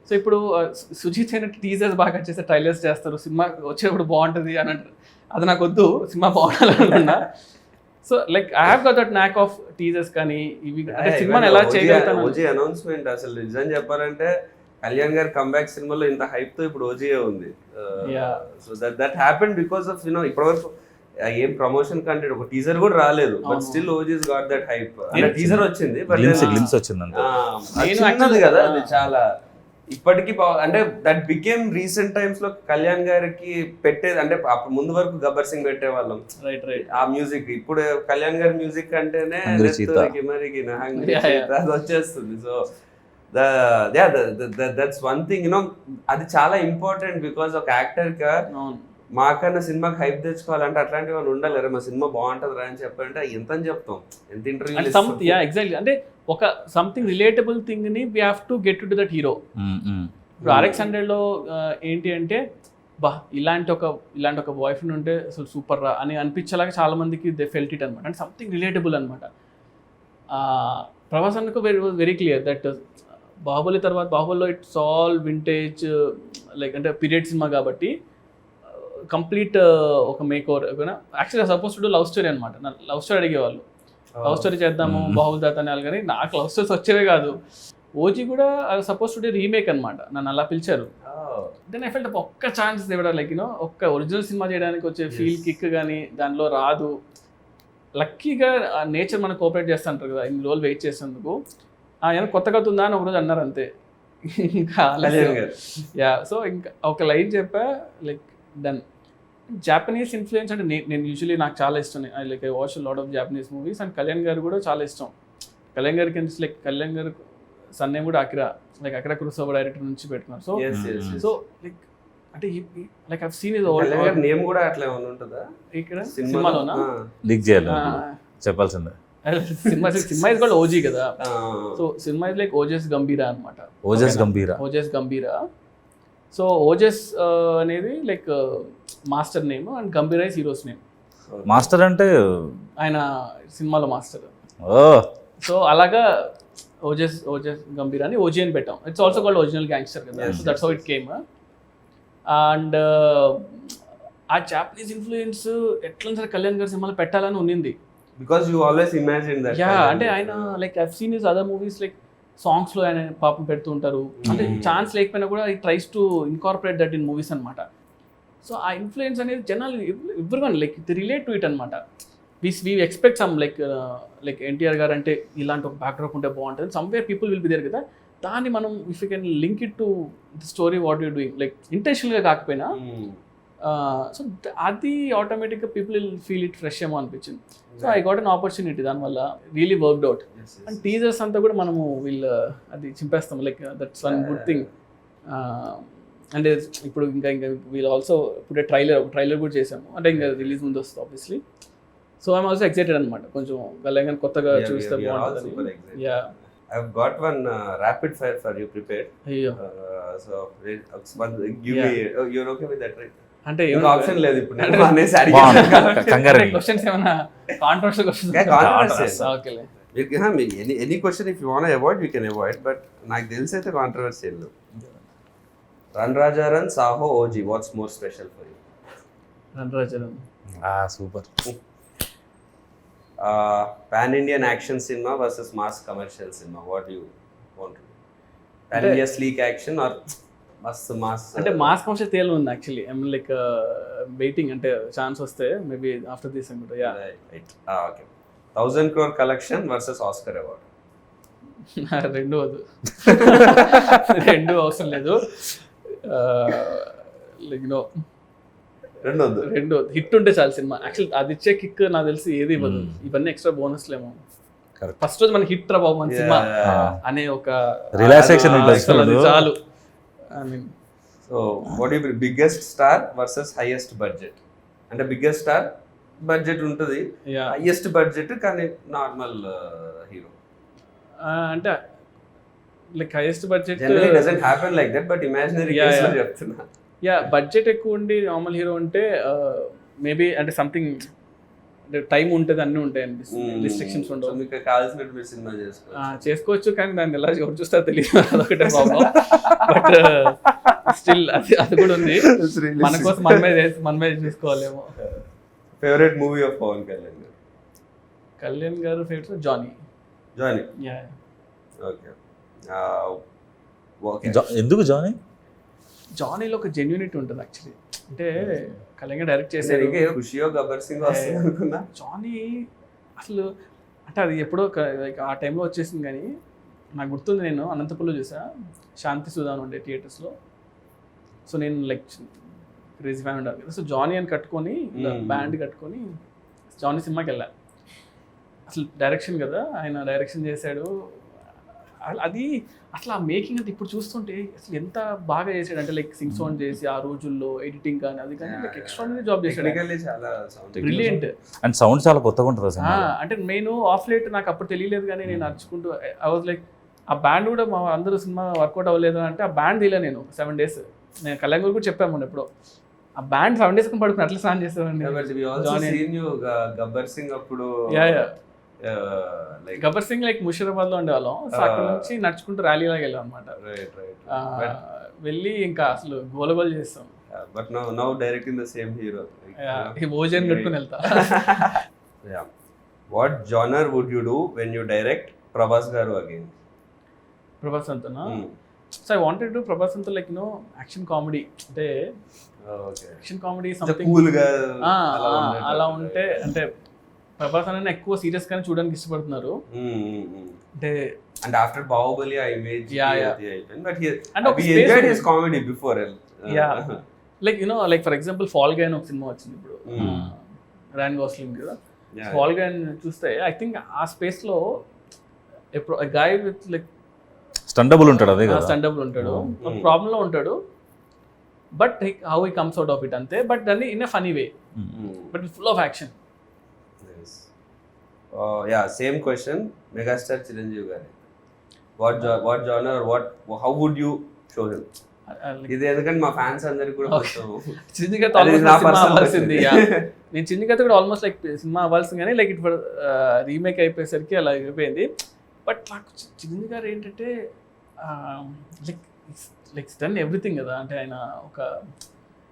సో ఇప్పుడు సుజీత్ అయినట్టు టీజర్స్ బాగా చేస్తే ట్రైలర్స్ చేస్తారు, సినిమా వచ్చేటప్పుడు బాగుంటుంది అని అంటారు. అది నాకు వద్దు, సినిమా బాగుండాలనుకున్నా. So like I have got that knack of teasers కానీ ఇవి అంటే సినిమాని ఎలా చేయగలుగుతాను. ఓజీ అనౌన్స్మెంట్ అసలు నిజం చెప్పాలంటే కళ్యాణ్ గారి కంబ్యాక్ సినిమాలో ఇంత హైప్ తో ఇప్పుడు ఓజీఏ ఉంది. So that happen because of you know ఇప్పటివరకు ఏం ప్రమోషన్ కంటే ఒక టీజర్ కూడా రాలేదు, but still OGs got that hype. అంటే టీజర్ వచ్చింది, గ్లిమ్స్ వచ్చింది కదా, అది చాలా ఇప్పటికీ అంటే దట్ బికేమ్ రీసెంట్ టైమ్స్ లో కళ్యాణ్ గారికి పెట్టేది. అంటే అప్పుడు ముందు వరకు గబ్బర్ సింగ్ పెట్టేవాళ్ళం ఆ మ్యూజిక్, ఇప్పుడు కళ్యాణ్ గారి మ్యూజిక్ అంటేనే అది వచ్చేస్తుంది. So that's one thing you know, అది చాలా ఇంపార్టెంట్. బికాస్ ఒక యాక్టర్ గా మాకన్నా సినిమాకి హైప్ తెచ్చుకోవాలంటే అట్లాంటి వాళ్ళు ఉండాలి. మా సినిమా బాగుంటుంది రా అని చెప్పాలంటే ఎంత అని చెప్తాం, ఎంత ఇంటర్వ్యూ. ఎగ్జాక్ట్లీ. అంటే ఒక సంథింగ్ రిలేటబుల్ థింగ్ ని we have to get to that hero. ఇప్పుడు RX100లో ఏంటి అంటే ఇలాంటి ఒక బాయ్ ఫ్రెండ్ ఉంటే అసలు సూపర్ రా అని అనిపించేలాగా చాలా మందికి దే ఫెల్ట్ ఇట్ అనమాట. అంటే సంథింగ్ రిలేటబుల్ అనమాట. ప్రభాస్ అన్నకు వెరీ క్లియర్ దట్ బాహుబలి తర్వాత బాహుబలిలో ఇట్స్ ఆల్ వింటేజ్ లైక్ అంటే పీరియడ్ సినిమా కాబట్టి కంప్లీట్ ఒక మేక్ ఓవర్. యాక్చువల్గా సపోజ్ టు లవ్ స్టోరీ అనమాట. లవ్ స్టోరీ అడిగేవాళ్ళు, లవ్ స్టోరీ చేద్దాము బాహుబలి తాత అని, కానీ నాకు లవ్ స్టోరీస్ వచ్చేవే కాదు. ఓజీ కూడా సపోజ్ టు రీమేక్ అనమాట, నన్ను అలా పిలిచారు. దెన్ ఐ ఫెల్ట్ ఒక్క ఛాన్స్ ఇవ్వడం లైక్ యూనో ఒక్క ఒరిజినల్ సినిమా చేయడానికి వచ్చే ఫీల్ కిక్ కానీ దానిలో రాదు. లక్కీగా నేచర్ మనకు కోఆపరేట్ చేస్తూ ఉంటారు కదా, ఇన్ని రోజులు వెయిట్ చేసేందుకు. ఏమైనా కొత్తగా ఉందా అని ఒకరోజు అన్నారు అంతే. ఇంకా సో ఇంకా ఒక లైన్ చెప్పా లైక్ డన్. జాపనీస్ ఇన్ఫ్లుయెన్స్ అంటే నేను యూజువలీ నాకు చాలా ఇష్టం. Like I watch lot of Japanese movies. And Kalyan గారు కూడా చాలా ఇష్టం. కళ్యాణ్ గారికి లైక్ కళ్యాణ్ గారు సన్ నేమ్ కూడా అకిరా కురోసావా డైరెక్టర్ నుంచి పెట్టుకున్నారు. సో లైక్ అంటే like I have seen his old name కూడా అట్లా ఉంటుందా ఇక్కడ సినిమాలోనా? లీక్ చేయాలి చెప్పాల్సిందే. సినిమా ఇస్ కాల్డ్ ఓజీ కదా. So cinema is like Ojas గంభీరా అనమాట. ఓజస్ గంభీరా. సో ఓజస్ అనేది like master name and గంభీరా is heroes name. Master అంటే ఆయన సినిమాలో మాస్టర్. సో అలాగా ఓజస్ గంభీరా అని ఓజీ అని పెట్టాం. It's also called original gangster కదా. So that's how it came. And ఆ జాపనీస్ ఇన్ఫ్లుయెన్స్ ఎట్లా సరే కళ్యాణ్ గారి సినిమాలో పెట్టాలని ఉన్నింది. Because you always imagine that. Yeah, అంటే ఆయన like I've seen his other movies like సాంగ్స్లో ఆయన పాపం పెడుతూ ఉంటారు. అంటే ఛాన్స్ లేకపోయినా కూడా ఈ tries to incorporate that in movies అనమాట. సో ఆ ఇన్ఫ్లుయెన్స్ అనేది జనాలు everyone like the relate to it అనమాట. We expect some like NTR గారు అంటే ఇలాంటి ఒక బ్యాక్డ్రాప్ ఉంటే బాగుంటుంది. Somewhere people will be there కదా. దాన్ని మనం if you can link it to the story what you doing like ఇంటెన్షనల్గా కాకపోయినా సో అది ఆటోమేటిక్గా people will feel it fresh ఏమో అనిపించింది. So I got an opportunity, దానివల్ల really worked out. And teasers అంతా కూడా మనము అది చింపేస్తాం like that's one good thing. అంటే ఇప్పుడు ఇంకా వీళ్ళు ఆల్సో ఇప్పుడే ట్రైలర్ కూడా చేసాము, అంటే ఇంకా రిలీజ్ ముందు వస్తుంది obviously. So I'm also excited అనమాట, కొంచెం కళ్యాణ్ కొత్తగా చూస్తే super బాగుంటుంది. excited. Yeah I've got one rapid fire for you prepared. అయ్యో So give me. You're okay with that, right? అంటే ఇంకా ఆప్షన్ లేదు ఇప్పుడు నేను అంటే- అనేసి బాగుంది. అడిగాను. కంగారు క్వశ్చన్స్ ఏమైనా కాంట్రవర్షియల్ Yeah, controversial. క్వశ్చన్స్? ఓకేలే. Any question if you want to avoid, we can avoid. But నాకు తెలిసి అయితే controversial. Run Raja run, Saaho, OG, what's more special for you? రణరాజన్. Super. Pan Indian action cinema versus mass commercial cinema, what you want? Pan India sleek action or మస్త్ mass? అంటే mass commercial తేలు ఉంది actually. I'm like waiting, అంటే chance వస్తే maybe after this అనుకుంటా. Yeah right. Okay. 1000 crore collection versus Oscar award. రెండు వద్దు, రెండు అవసరం లేదు. లైక్ నో, రెండు వద్దు. రెండు హిట్ ఉంటే చాలు సినిమా. యాక్చువల్ అది ఇచ్చే కిక్ నాకు తెలిసి ఏది ఇవ్వదు. ఇవన్నీ ఎక్స్ట్రా బోనస్లేమో. Correct. ఫస్ట్ రోజు మనకి హిట్ రా బాబు మన సినిమా అనే ఒక రిలాక్సేషన్ ఉంటుంది. అసలు అది చాలు. I mean so what you biggest star versus highest budget? అంటే బిగ్గెస్ట్ స్టార్ బడ్జెట్ ఉంటుంది, యా హైయెస్ట్ బడ్జెట్ కానీ నార్మల్ హీరో. అంటే like highest budget generally doesn't happen like that, but imaginary Yeah, case లో yeah. చెప్తున్నా. Yeah budget ఎక్కువ ఉండి normal hero ఉంటే maybe అంటే సంథింగ్ టైం ఉంటుంది, అన్నీ ఉంటాయి అనిపిస్తుంది, రిస్ట్రిక్షన్స్ సో ఉండవు. మీకు కావాల్సినట్టు మీరు సినిమా చేసుకోవచ్చు. చేసుకోవచ్చు కానీ దాన్ని ఎలా ఎవరు చూస్తారో తెలియదు, అదొకటే ప్రాబ్లం. బట్ స్టిల్ అది కూడా ఉంది. మన కోసం మనమే చూసుకోవాలేమో. Favourite movie of Pawan Kalyan గారు? కళ్యాణ్ గారు favourite Johnny. Johnny. Yeah okay. Okay. ఎందుకు జానీ? జానీలో ఒక జెన్యూనిటీ ఉంటుంది యాక్చువల్లీ. అంటే కళ్యాణ్ గారు డైరెక్ట్ చేశారు. ఇంకా ఖుషియో గబ్బర్ సింగ్ వస్తుంది అనుకున్నా. జానీ అసలు అంటే అది ఎప్పుడో లైక్ ఆ టైంలో వచ్చేసింది, కానీ నాకు గుర్తుంది నేను అనంతపురంలో చూసా, శాంతి సుధాన్ ఉండే థియేటర్స్లో. సో నేను లైక్ క్రేజీ ఫ్యాన్ ఉండాలి కదా. సో జానీ అని కట్టుకొని బ్యాండ్ కట్టుకొని జానీ సినిమాకి వెళ్ళా. అసలు డైరెక్షన్ కదా, ఆయన డైరెక్షన్ చేశాడు. అది అసలు ఆ మేకింగ్ అంటే ఇప్పుడు చూస్తుంటే అసలు ఎంత బాగా చేశాడు అంటే లైక్ సింగ్ సౌండ్ చేసి ఆ రోజుల్లో ఎడిటింగ్ కానీ అది కానీ లైక్ ఎక్స్ట్రాడినరీ జాబ్ చేశాడు. టెక్నికల్లీ చాలా బ్రిలియంట్. అండ్ సౌండ్ చాలా కొత్తగా ఉంటుంది అసలు. అంటే నేను ఆఫ్ లైట్ నాకు అప్పుడు తెలియలేదు, కానీ నేను నడుచుకుంటూ ఐ వాజ్ లైక్ ఆ బ్యాండ్ కూడా మా అందరూ సినిమా వర్కౌట్ అవ్వలేదు అంటే ఆ బ్యాండ్ తీయలే నేను 7 days. నేను కళ్యాణ్ గారు కూడా చెప్పాము ఎప్పుడో, ఆ బ్యాండ్ 7 days పడుకుని అట్లా స్నాన్ చేసేవాడిని. గబ్బర్ సింగ్ అప్పుడు గబ్బర్ సింగ్ లైక్ ముషీరాబాద్ లో ఉండేవాళ్ళం. సో అక్కడ నుంచి నడుచుకుంటూ ర్యాలీ లాగా వెళ్ళాం అనమాట. వెళ్ళి ఇంకా అసలు గోలగోలు చేస్తాం. But now directing the same hero. భోజనం కట్టుకుని వెళ్తా. What genre would you do when you direct Prabhas గారు అగైన్? ప్రభాస్ అంతనా? So I wanted to Prabhas అంతా లైక్ నో యాక్షన్ కామెడీ, అంటే యాక్షన్ కామెడీ సంథింగ్ కూల్ గా అలా ఉంటే. అంటే ప్రభాస్ అనే ఎక్కువ సీరియస్ గానే చూడడానికి ఇష్టపడుతున్నారు. అంటే ఆఫ్టర్ బాహుబలి ఆ ఇమేజ్ బట్ అంటే ఒక we enjoyed his comedy before. Like you know like for example Fall Guy అని ఒక సినిమా వచ్చింది ఇప్పుడు, ర్యాన్ గోస్లింగ్ కదా. ఫాల్ గై చూస్తే ఐ థింక్ ఆ స్పేస్ లో ఎప్పుడు గాయ్ విత్ లైక్ స్టండబుల్ ఉంటాడు, అదే కదా, స్టండబుల్ ఉంటాడు, ఒక ప్రాబ్లం లో ఉంటాడు, but how he comes out of it అంతే. బట్ దాన్ని in a funny way, but full of action. Same question megastar Chiranjeevi గారి, what genre, how would you show him? ఇది ఎందుకంటే మా ఫ్యాన్స్ అందరికి కూడా చిరంజీవి అవ్వాల్సింది. నేను చిరంజీవి కూడా ఆల్మోస్ట్ లైక్ సినిమా అవ్వాల్సింది, కానీ లైక్ ఇప్పుడు రీమేక్ అయిపోయేసరికి అలా అయిపోయింది. బట్ నాకు చిరంజీవి గారు ఏంటంటే లైక్ డన్ ఎవ్రీథింగ్ కదా. అంటే ఆయన ఒక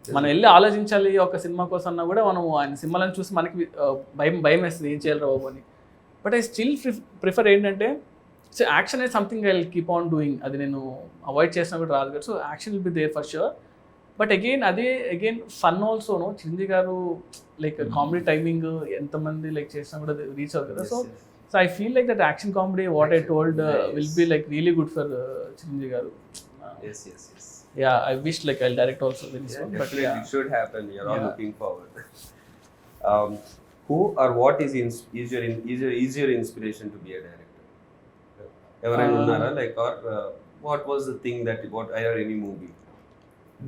మనం వెళ్ళి ఆలోచించాలి ఒక సినిమా కోసం అన్నా కూడా మనం ఆయన సినిమాలను చూసి మనకి భయం వేస్తుంది, ఏం చేయాలి బాబు అని. బట్ ఐ స్టిల్ ప్రిఫర్ ఏంటంటే సో యాక్షన్ అనేది something I will keep on doing. అది నేను అవాయిడ్ చేసినా కూడా రాదు కదా. So action will be there for sure. But again fun ఆల్సోను. చిరంజీవి గారు లైక్ కామెడీ టైమింగ్ ఎంతమంది లైక్ చేసినా కూడా రీచ్ అవుతుంది కదా. So I feel like that action comedy what I told will be like really good for Chiranjeevi గారు. Yeah, I wish like I'll direct also very soon. But yeah, it should happen. You're all looking forward. Who or what is your inspiration to be a director? Ever unnara like or what was the thing that what any movie?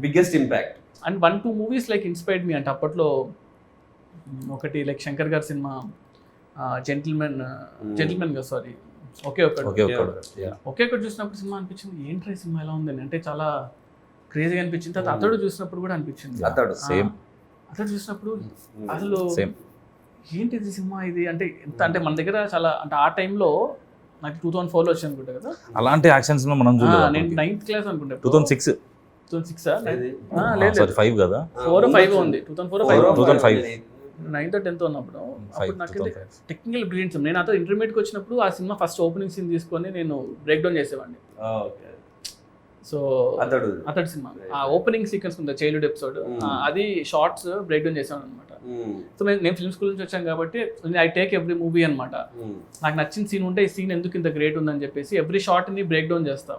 Biggest impact? And 1-2 movies like inspired me అంటే అప్పట్లో ఒకటి like Shankar గారి cinema gentlemen కదా sorry ఒకే ఒకటి చూసినప్పుడు cinema అనిపించింది ఏంట్రా ఈ సినిమా ఎలా ఉందని, అంటే చాలా క్రేజీగా అనిపించింది. తర్వాత అతడు చూసినప్పుడు కూడా అనిపించింది. అతడు చూసినప్పుడు అసలు ఏంటిది సినిమా ఇది అంటే ఎంత అంటే మన దగ్గర చాలా అంటే ఆ టైంలో నాకు 2004లో వచ్చి అనుకుంటా కదా అలాంటి యాక్షన్స్ మనం నేను 9th క్లాస్ అనుకుంటా. 2006 లేదు 5 కదా 4 5 ఉంది 2005 9th 10th ఉన్నప్పుడు. అప్పుడు నాకు టెక్నికల్ బ్రిలియన్స్. నేను అతను ఇంటర్మీడియట్కి వచ్చినప్పుడు ఆ సినిమా ఫస్ట్ ఓపెనింగ్ సీన్ తీసుకొని నేను బ్రేక్ డౌన్ చేసేవాడిని. సో అతడు సినిమా ఆ ఓపెనింగ్ సీక్వెన్స్ ఉంది చైల్డ్హుడ్ ఎపిసోడ్, అది షార్ట్స్ బ్రేక్ డౌన్ చేసాను అనమాట. సో నేను ఫిల్మ్ స్కూల్ నుంచి వచ్చాను కాబట్టి ఐ టేక్ ఎవ్రీ మూవీ అనమాట. నాకు నచ్చిన సీన్ ఉంటే ఈ సీన్ ఎందుకు ఇంత గ్రేట్ ఉందని చెప్పేసి ఎవ్రీ షార్ట్ని బ్రేక్ డౌన్ చేస్తాం.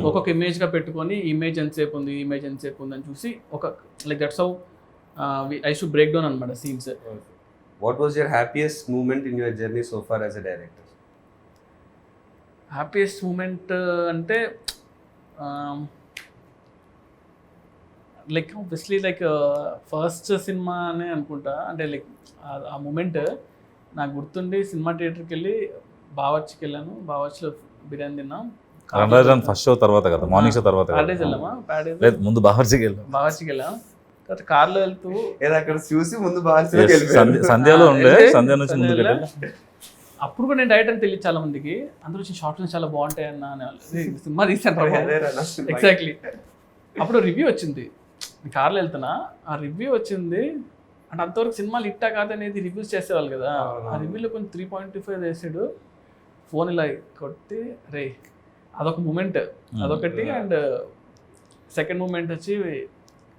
ఒక్కొక్క ఇమేజ్గా పెట్టుకొని ఇమేజ్ ఎంతసేపు ఉంది ఇమేజ్ ఎంతసేపు ఉంది అని చూసి ఒక like that's how I should break down అనమాట scenes. What was your happiest moment in your journey so far as a director? Happiest moment అంటే like obviously like first cinema అనే అనుకుంటా. అంటే లైక్ ఆ మూమెంట్ నాకు గుర్తుండి సినిమా థియేటర్కి వెళ్ళి బావర్చికి వెళ్ళాను. బావర్చిలో బిర్యానీ తిన్నాం. ఫస్ట్ షో తర్వాత కదా మార్నింగ్ షో తర్వాత ప్యాడేజ్ వెళ్ళామా? ప్యాడేజ్ ముందు బావర్చికి వెళ్ళాం. తర్వాత కార్లో వెళ్తూ అక్కడ చూసి ముందు సంధ్యలో ఉండే సంధ్య నుంచి ముందుకు అప్పుడు కూడా నేను డైరెక్ట్ అని తెలియదు చాలా మందికి. అందరూ వచ్చిన షార్ట్స్ చాలా బాగుంటాయి అన్న సినిమా తీసాను. ఎగ్జాక్ట్లీ అప్పుడు రివ్యూ వచ్చింది. కార్లో వెళ్తున్నా ఆ రివ్యూ వచ్చింది అంటే అంతవరకు సినిమాలు ఇట్టా కాదనేది రివ్యూస్ చేసేవాళ్ళు కదా. ఆ రివ్యూలో కొంచెం 3.25 వేసాడు. ఫోన్ ఇలా కొట్టి రే అదొక మూమెంట్ అదొకటి. అండ్ సెకండ్ మూమెంట్ వచ్చి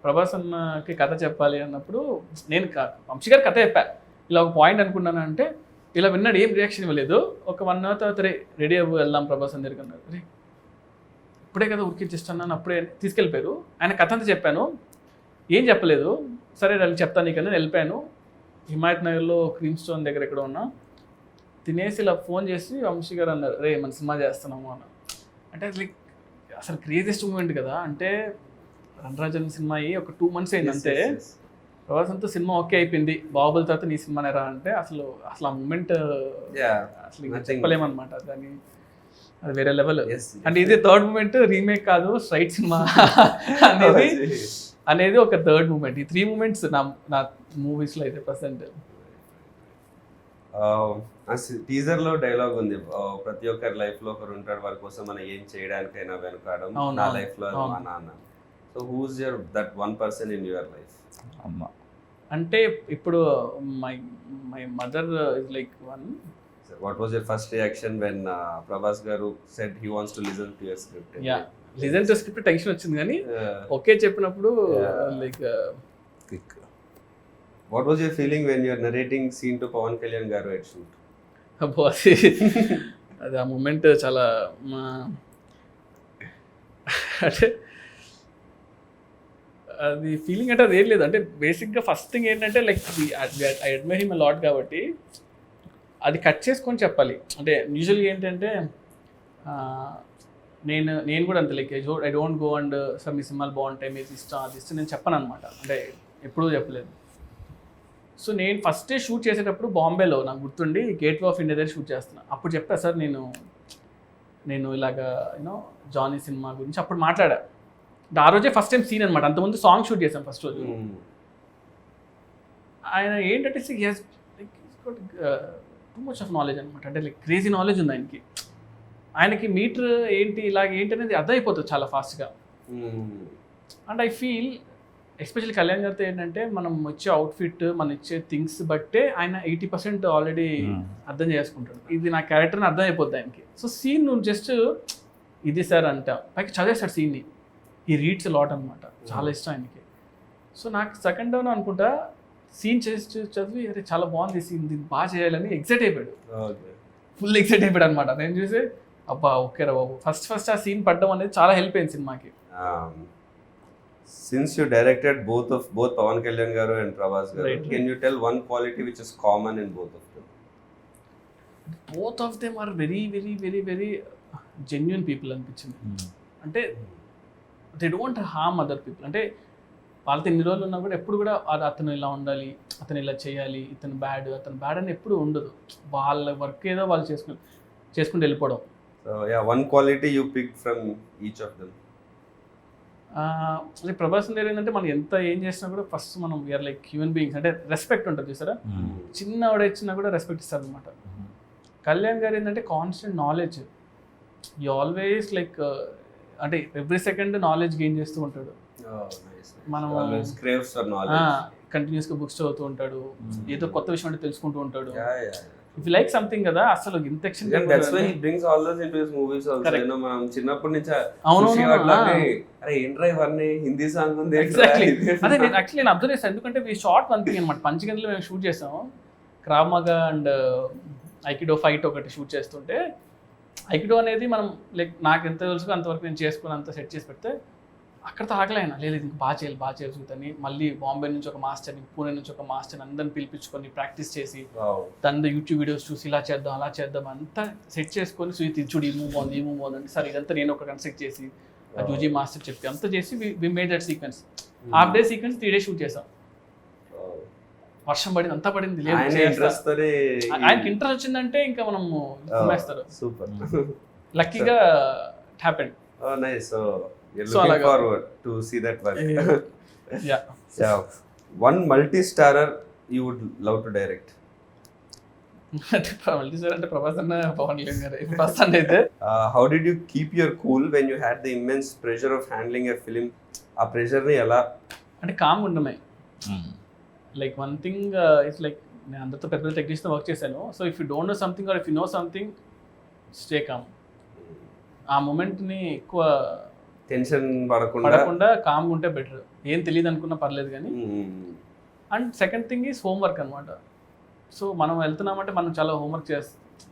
ప్రభాస్ అన్నకి కథ చెప్పాలి అన్నప్పుడు నేను వంశీ గారి కథ చెప్పా. ఇలా ఒక పాయింట్ అనుకున్నాను అంటే ఇలా విన్నాడు, ఏం రియాక్షన్ ఇవ్వలేదు. ఒక 1 hour తర్వాత రెడీ అవ్వు వెళ్దాం ప్రభాస్ అని దగ్గరికి అన్నారు. రే ఇప్పుడే కదా ఉరికిచ్చిస్తున్నాను అప్పుడే తీసుకెళ్ళిపోయారు. ఆయన కథ అంతా చెప్పాను, ఏం చెప్పలేదు. సరే వెళ్ళి చెప్తాను నీకన్నా వెళ్ళిపోయాను. హిమాయత్ నగర్లో క్రీమ్ స్టోన్ దగ్గర ఎక్కడ ఉన్నా తినేసి ఇలా ఫోన్ చేసి వంశీ గారు అన్నారు రే మన సినిమా చేస్తున్నాము అన్న. అంటే లైక్ అసలు క్రేజియస్ట్ మూమెంట్ కదా. అంటే రణరాజన్ సినిమా అయ్యి ఒక 2 months అయింది అంతే. ప్రభాస్ అంతా సినిమా ఓకే అయిపోయింది, బాహుబలి తర్వాత నీ సినిమా నేరా అంటే అసలు ఆ మూమెంట్ అసలు చెప్పలేమన్నమాట. దాన్ని అది వేరే లెవెల్. అంటే ఇది థర్డ్ మూమెంట్, రీమేక్ కాదు స్ట్రైట్ సినిమా అనేది ఒక థర్డ్ మూమెంట్. ఈ 3 moments నా మూవీస్లో అయితే ప్రజెంట్. టీజర్ లో డైలాగ్ ఉంది, ప్రతి ఒక్కరి లైఫ్ లో ఒకరు ఉంటాడు వారి కోసం మనం ఏం చేయడానికైనా వెనుకాడం, నా లైఫ్ లో మా నాన్న. So who's your that one person in your life? అమ్మ అంటే ఇప్పుడు my mother is like one. What was your first reaction when Prabhas garu said he wants to listen to your script? Yeah, listen to script tension వచ్చింది కానీ okay చెప్పినప్పుడు like what was your feeling when you are narrating scene to Pawan Kalyan garu at shoot? అబ్బో అది ఆ moment చాలా అంటే అది feeling అంటే అది ఏం లేదు. అంటే బేసిక్గా ఫస్ట్ థింగ్ ఏంటంటే like I admire him lot కాబట్టి అది కట్ చేసుకొని చెప్పాలి. అంటే యూజువల్గా ఏంటంటే నేను కూడా అంతే like I don't go and sir మీ సినిమాలు బాగుంటాయి మీరు ఇష్టం అది ఇష్టం నేను చెప్పను అనమాట. అంటే ఎప్పుడూ చెప్పలేదు. సో నేను ఫస్ట్ డే షూట్ చేసేటప్పుడు బాంబేలో నాకు గుర్తుండి గేట్వే ఆఫ్ ఇండియా దగ్గర షూట్ చేస్తున్నాను. అప్పుడు చెప్పా సార్ నేను ఇలాగా యూనో జానీ సినిమా గురించి అప్పుడు మాట్లాడా. ఆ రోజే ఫస్ట్ టైం సీన్ అనమాట. అంతకుముందు సాంగ్ షూట్ చేశాను ఫస్ట్ రోజు. ఆయన ఏంటంటే టూ మచ్ ఆఫ్ నాలెడ్జ్ అనమాట. అంటే లైక్ క్రేజీ నాలెడ్జ్ ఉంది ఆయనకి. ఆయనకి మీటర్ ఏంటి ఇలాగ ఏంటి అనేది అర్థమైపోతుంది చాలా ఫాస్ట్గా. And I feel especially Kalyan గారితో ఏంటంటే మనం ఇచ్చే అవుట్ఫిట్ మనం ఇచ్చే థింగ్స్ బట్టే ఆయన 80% ఆల్రెడీ అర్థం చేసుకుంటాడు. ఇది నా క్యారెక్టర్ని అర్థం అయిపోద్ది ఆయనకి. సో సీన్ నువ్వు జస్ట్ ఇది సార్ అంట పైకి చదివేస్తాడు సీన్ని. ఈ రీడ్స్ లాట్ అనమాట, చాలా ఇష్టం ఆయనకి. సో నాకు సెకండ్ డౌన్ అనుకుంటా సీన్ చేసి చదివి అరే చాలా బాగుంది సీన్, దీన్ని బాగా చేయాలని ఎక్సైట్ అయిపోయాడు. ఫుల్ ఎక్సైట్ అయిపోయాడు అనమాట. నేను చూసి అబ్బా ఓకే రా బాబు ఫస్ట్ ఆ సీన్ పడడం అనేది చాలా హెల్ప్ అయింది సినిమాకి. Since you directed both Pawan Kalyan garu and Prabhas garu, right. Can you tell one quality which is common in both of them? Both of them are very very very very genuine people అనిపించింది. అంటే they don't harm other people. అంటే వాళ్ళతో ఎన్ని రోజులు ఉన్నా కూడా ఎప్పుడు కూడా అతను ఇలా ఉండాలి, అతను ఇలా చేయాలి, అతను బ్యాడ్ అని ఎప్పుడు ఉండదు. వాళ్ళ వర్క్ ఏదో వాళ్ళు చేసుకుంటూ వెళ్ళిపోవడం. So yeah, one quality you picked from each of them. అంటే ప్రభాస్ దగ్గర ఏంటంటే మనం ఎంత ఏం చేసినా కూడా ఫస్ట్ మనం వీఆర్ లైక్ హ్యూమన్ బీయింగ్స్. అంటే రెస్పెక్ట్ ఉంటుంది చూసారా, చిన్న ఇచ్చినా కూడా రెస్పెక్ట్ ఇస్తారు అనమాట. కళ్యాణ్ గారు ఏంటంటే constant knowledge, you always like అంటే ఎవ్రీ సెకండ్ నాలెడ్జ్ గెయిన్ చేస్తూ ఉంటాడు. మనం Always craves for knowledge. కంటిన్యూస్గా బుక్స్ చదువుతూ ఉంటాడు, ఏదో కొత్త విషయం అంటే తెలుసుకుంటూ ఉంటాడు. Yeah. ఇఫ్ లైక్ సంథింగ్ కదా అసలు ఇంత ఎక్షన్. That's why he brings all those into his movies also. Correct. You know, మనం చిన్నప్పటి నుంచి అవును, అరే ఏంట్రా ఇవన్నీ హిందీ సాంగ్ ఉంది. ఎగ్జాక్ట్లీ అదే నేను యాక్చువల్లీ నేను అబ్జర్వ్ చేస్తాను. ఎందుకంటే వీ షార్ట్ వన్ థింగ్ అనమాట. పంచగంటలో మేము షూట్ చేసాము, క్రావ్ మగా అండ్ ఐకిడో ఫైట్ ఒకటి షూట్ చేస్తుంటే, ఐకిడో అనేది మనం లైక్ నాకు ఎంత తెలుసు అంతవరకు నేను చేసుకుని అంత సెట్ చేసి పెడితే అక్కడితో ఆగలేనా, లేదు ఇంక బాగా చేయాలి చూద్దని మళ్ళీ బాంబే నుంచి ఒక మాస్టర్ని, పూణే నుంచి ఒక మాస్టర్ని అందరిని పిలిపించుకొని ప్రాక్టీస్ చేసి దాని యూట్యూబ్ వీడియోస్ చూసి ఇలా చేద్దాం అలా చేద్దాం అంతా సెట్ చేసుకొని చూడు ఈ మూవ్ బాగుంది అంటే సరే ఇదంతా నేను ఒక కన్స్ట్రక్ట్ చేసి ఆ జూజీ మాస్టర్ చెప్పి అంతా చేసి we made that sequence. Half day sequence 3 days shoot చేసాం. వర్షం పడింది, అంతా పడింది, లేదు ఆయనకి ఇంట్రెస్ట్ వచ్చిందంటే ఇంకా మనం వేస్తారు. సూపర్, లక్కీగా it happened. Nice. So you're looking forward to see that work. Yeah. So one multi-starrer you would love to direct. అంటే ప్రభాస్ అన్న, పవన్ కళ్యాణ్ గారు ఫస్ట్ అండ్ అయితే. How did you keep your cool when you had the immense pressure of handling a film? ఆ pressure ని ఎలా అంటే కామ్గా ఉండమే. Like one thing it's like నేను అందరితో పెద్ద టెక్నీషియన్ వర్క్ చేశాను. So if you don't know something or if you know something, stay calm. ఆ మూమెంట్ని ఎక్కువ టెన్షన్ పడకుండా కామ్గా ఉంటే బెటర్. ఏం తెలియదు అనుకున్నా పర్లేదు కానీ. And second thing is homework అనమాట. సో మనం వెళ్తున్నామంటే మనం చాలా హోంవర్క్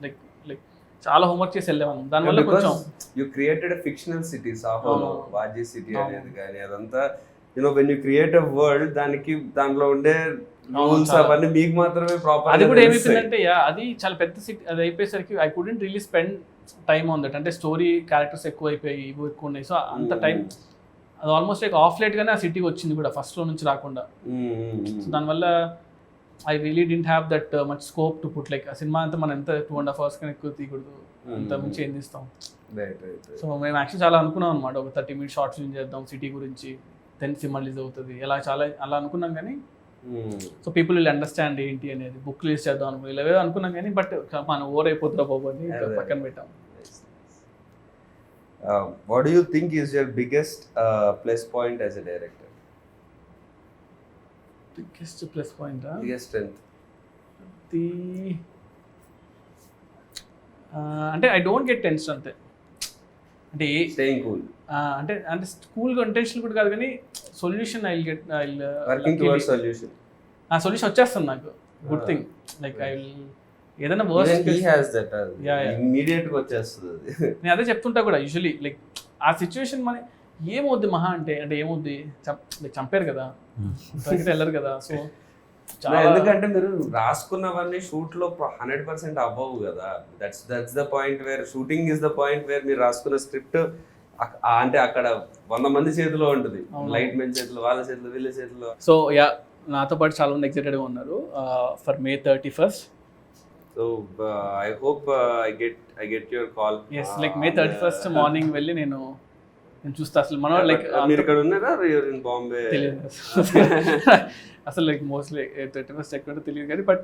లైక్ చాలా హోంవర్క్ చేసి వెళ్ళేవాళ్ళం. దానివల్ల కొంచెం యూ క్రియేటెడ్ ఫిక్షనల్ సిటీ, సాహోలో వాజీ సిటీ అనేది కానీ అదంతా you know when you create a world దాంట్లో ఉండే రూల్స్ అవన్నీ మీకు మాత్రమే ప్రాపర్. అది కూడా ఏమైపోయిందంటే అది చాలా పెద్ద సిటీ. అది అయిపోయేసరికి I couldn't really spend time on that. అంటే స్టోరీ క్యారెక్టర్స్ ఎక్కువ అయిపోయి ఇవి ఎక్కువ ఉన్నాయి. సో అంత టైం అది ఆల్మోస్ట్ లైక్ ఆఫ్ లేట్గానే ఆ సిటీకి వచ్చింది కూడా, ఫస్ట్లో నుంచి రాకుండా. సో దానివల్ల I really didn't have that much scope to put like ఆ సినిమా అంతా మనం ఎంత 2.5 hours కన్నా ఎక్కువ తీయకూడదు, అంత మించి ఏం తీస్తాం. సో మేము యాక్చువల్లీ చాలా అనుకున్నాం అనమాట, ఒక 30 minutes షార్ట్ ఫిల్మ్ చేద్దాం సిటీ గురించి, దెన్ సినిమా రిలీజ్ అవుతుంది అలా అనుకున్నాం. కానీ సో పీపుల్ విల్ అండర్స్టాండ్ ఏంటి అనేది, బుక్ రిలీజ్ చేద్దాం అనుకున్నాం, ఇలా అనుకున్నాం. కానీ బట్ మనం ఓవర్ అయిపోతుందా బాబు అని పక్కన పెట్టాం. What do you think is your biggest plus point as a director? Biggest plus point, biggest strength? అంటే ఐ డోంట్ గెట్ టెన్షన్ అంతే. అంటే స్టేయింగ్ కూల్, అంటే కూల్గా టెన్షన్ కూడా కాదు కానీ సొల్యూషన్ వర్కింగ్ టువర్డ్స్ సొల్యూషన్. ఆ సొల్యూషన్ వచ్చేస్తుంది నాకు. Good thing like I will ఏదైనా వర్స్ట్ ఇమీడియట్ గా వచ్చేస్తుంది. నేను అదే చెప్తుంటా కూడా యూజువలీ లైక్ ఆ సిచ్యువేషన్ మన ఏమవుద్ది మహా అంటే ఏమవుద్ది చంపారు కదా, వెళ్ళరు కదా. సో ఎందుకంటే మీరు రాసుకున్నవన్నీ షూట్ లో 100% అవ్వవు కదా. That's the point where shooting is the point where మీరు రాసుకున్న స్క్రిప్ట్ అంటే అక్కడ 100 మంది చేతిలో ఉంటుంది, లైట్ మెన్ చేతిలో, వాళ్ళ చేతిలో, వీళ్ళ చేతిలో. సో నాతో పాటు చాలా మంది ఎక్సైటెడ్గా ఉన్నారు for May 31st. So I hope I get your call. Yes, like May 31st morning వెళ్ళి నేను చూస్తా. అసలు మన లైక్ మీరు ఇక్కడ ఉన్నారా, you're in Bombay? తెలియదు అసలు లైక్ మోస్ట్లీ 31st ఎక్కడ తెలియదు కానీ బట్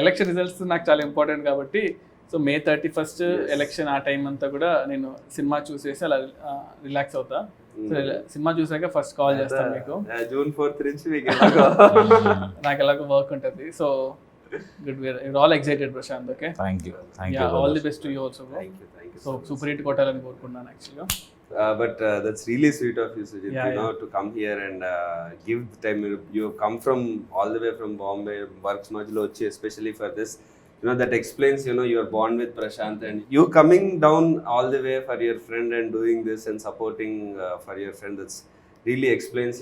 ఎలక్షన్ రిజల్ట్స్ నాకు చాలా ఇంపార్టెంట్ కాబట్టి సో May 31st ఎలక్షన్ ఆ టైం అంతా కూడా నేను సినిమా చూసేసి అలా రిలాక్స్ అవుతా. సో సినిమా చూసాక ఫస్ట్ కాల్ చేస్తాను మీకు. June 4th నుంచి నాకు ఎలాగో వర్క్ ఉంటుంది. So good, we're all excited Prashant. Okay, thank you all the best to you also. Thank you so super hit kotalani korukunnan actually. But that's really sweet of you, Sujit, to come here and give the time. You have come from all the way from Bombay, works majlo vachi especially for this. That explains, you are born with Prashant, and you coming down all the way for your friend and doing this and supporting for your friend, that's really explains,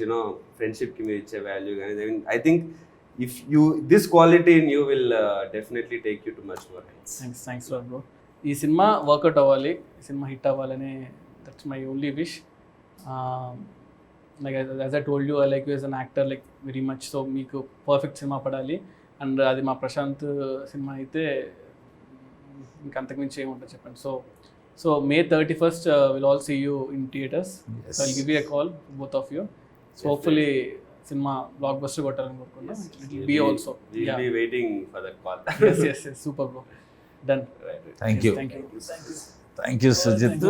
friendship ki meer iche value. I think if this quality in you will definitely take you to much more heights. Thanks lot bro. ఈ సినిమా work out అవ్వాలి, సినిమా hit అవ్వాలని, that's my only wish. Like as I told you I like you as an actor like very much. So మీకు perfect సినిమా పడాలి, and అది మా ప్రశాంత్ సినిమా అయితే ఇంకంతకుమించి ఏముంటుంది చెప్పండి. So May 31st will all see you in theatres. So I'll give you a call both of you. So hopefully సినిమా బ్లాక్ బస్టర్ కొట్టాలని కోరుకున్నాం. It will be also. We'll be waiting for that call. yes, super bro. Done. Thank you thank you. Thank you Sujith.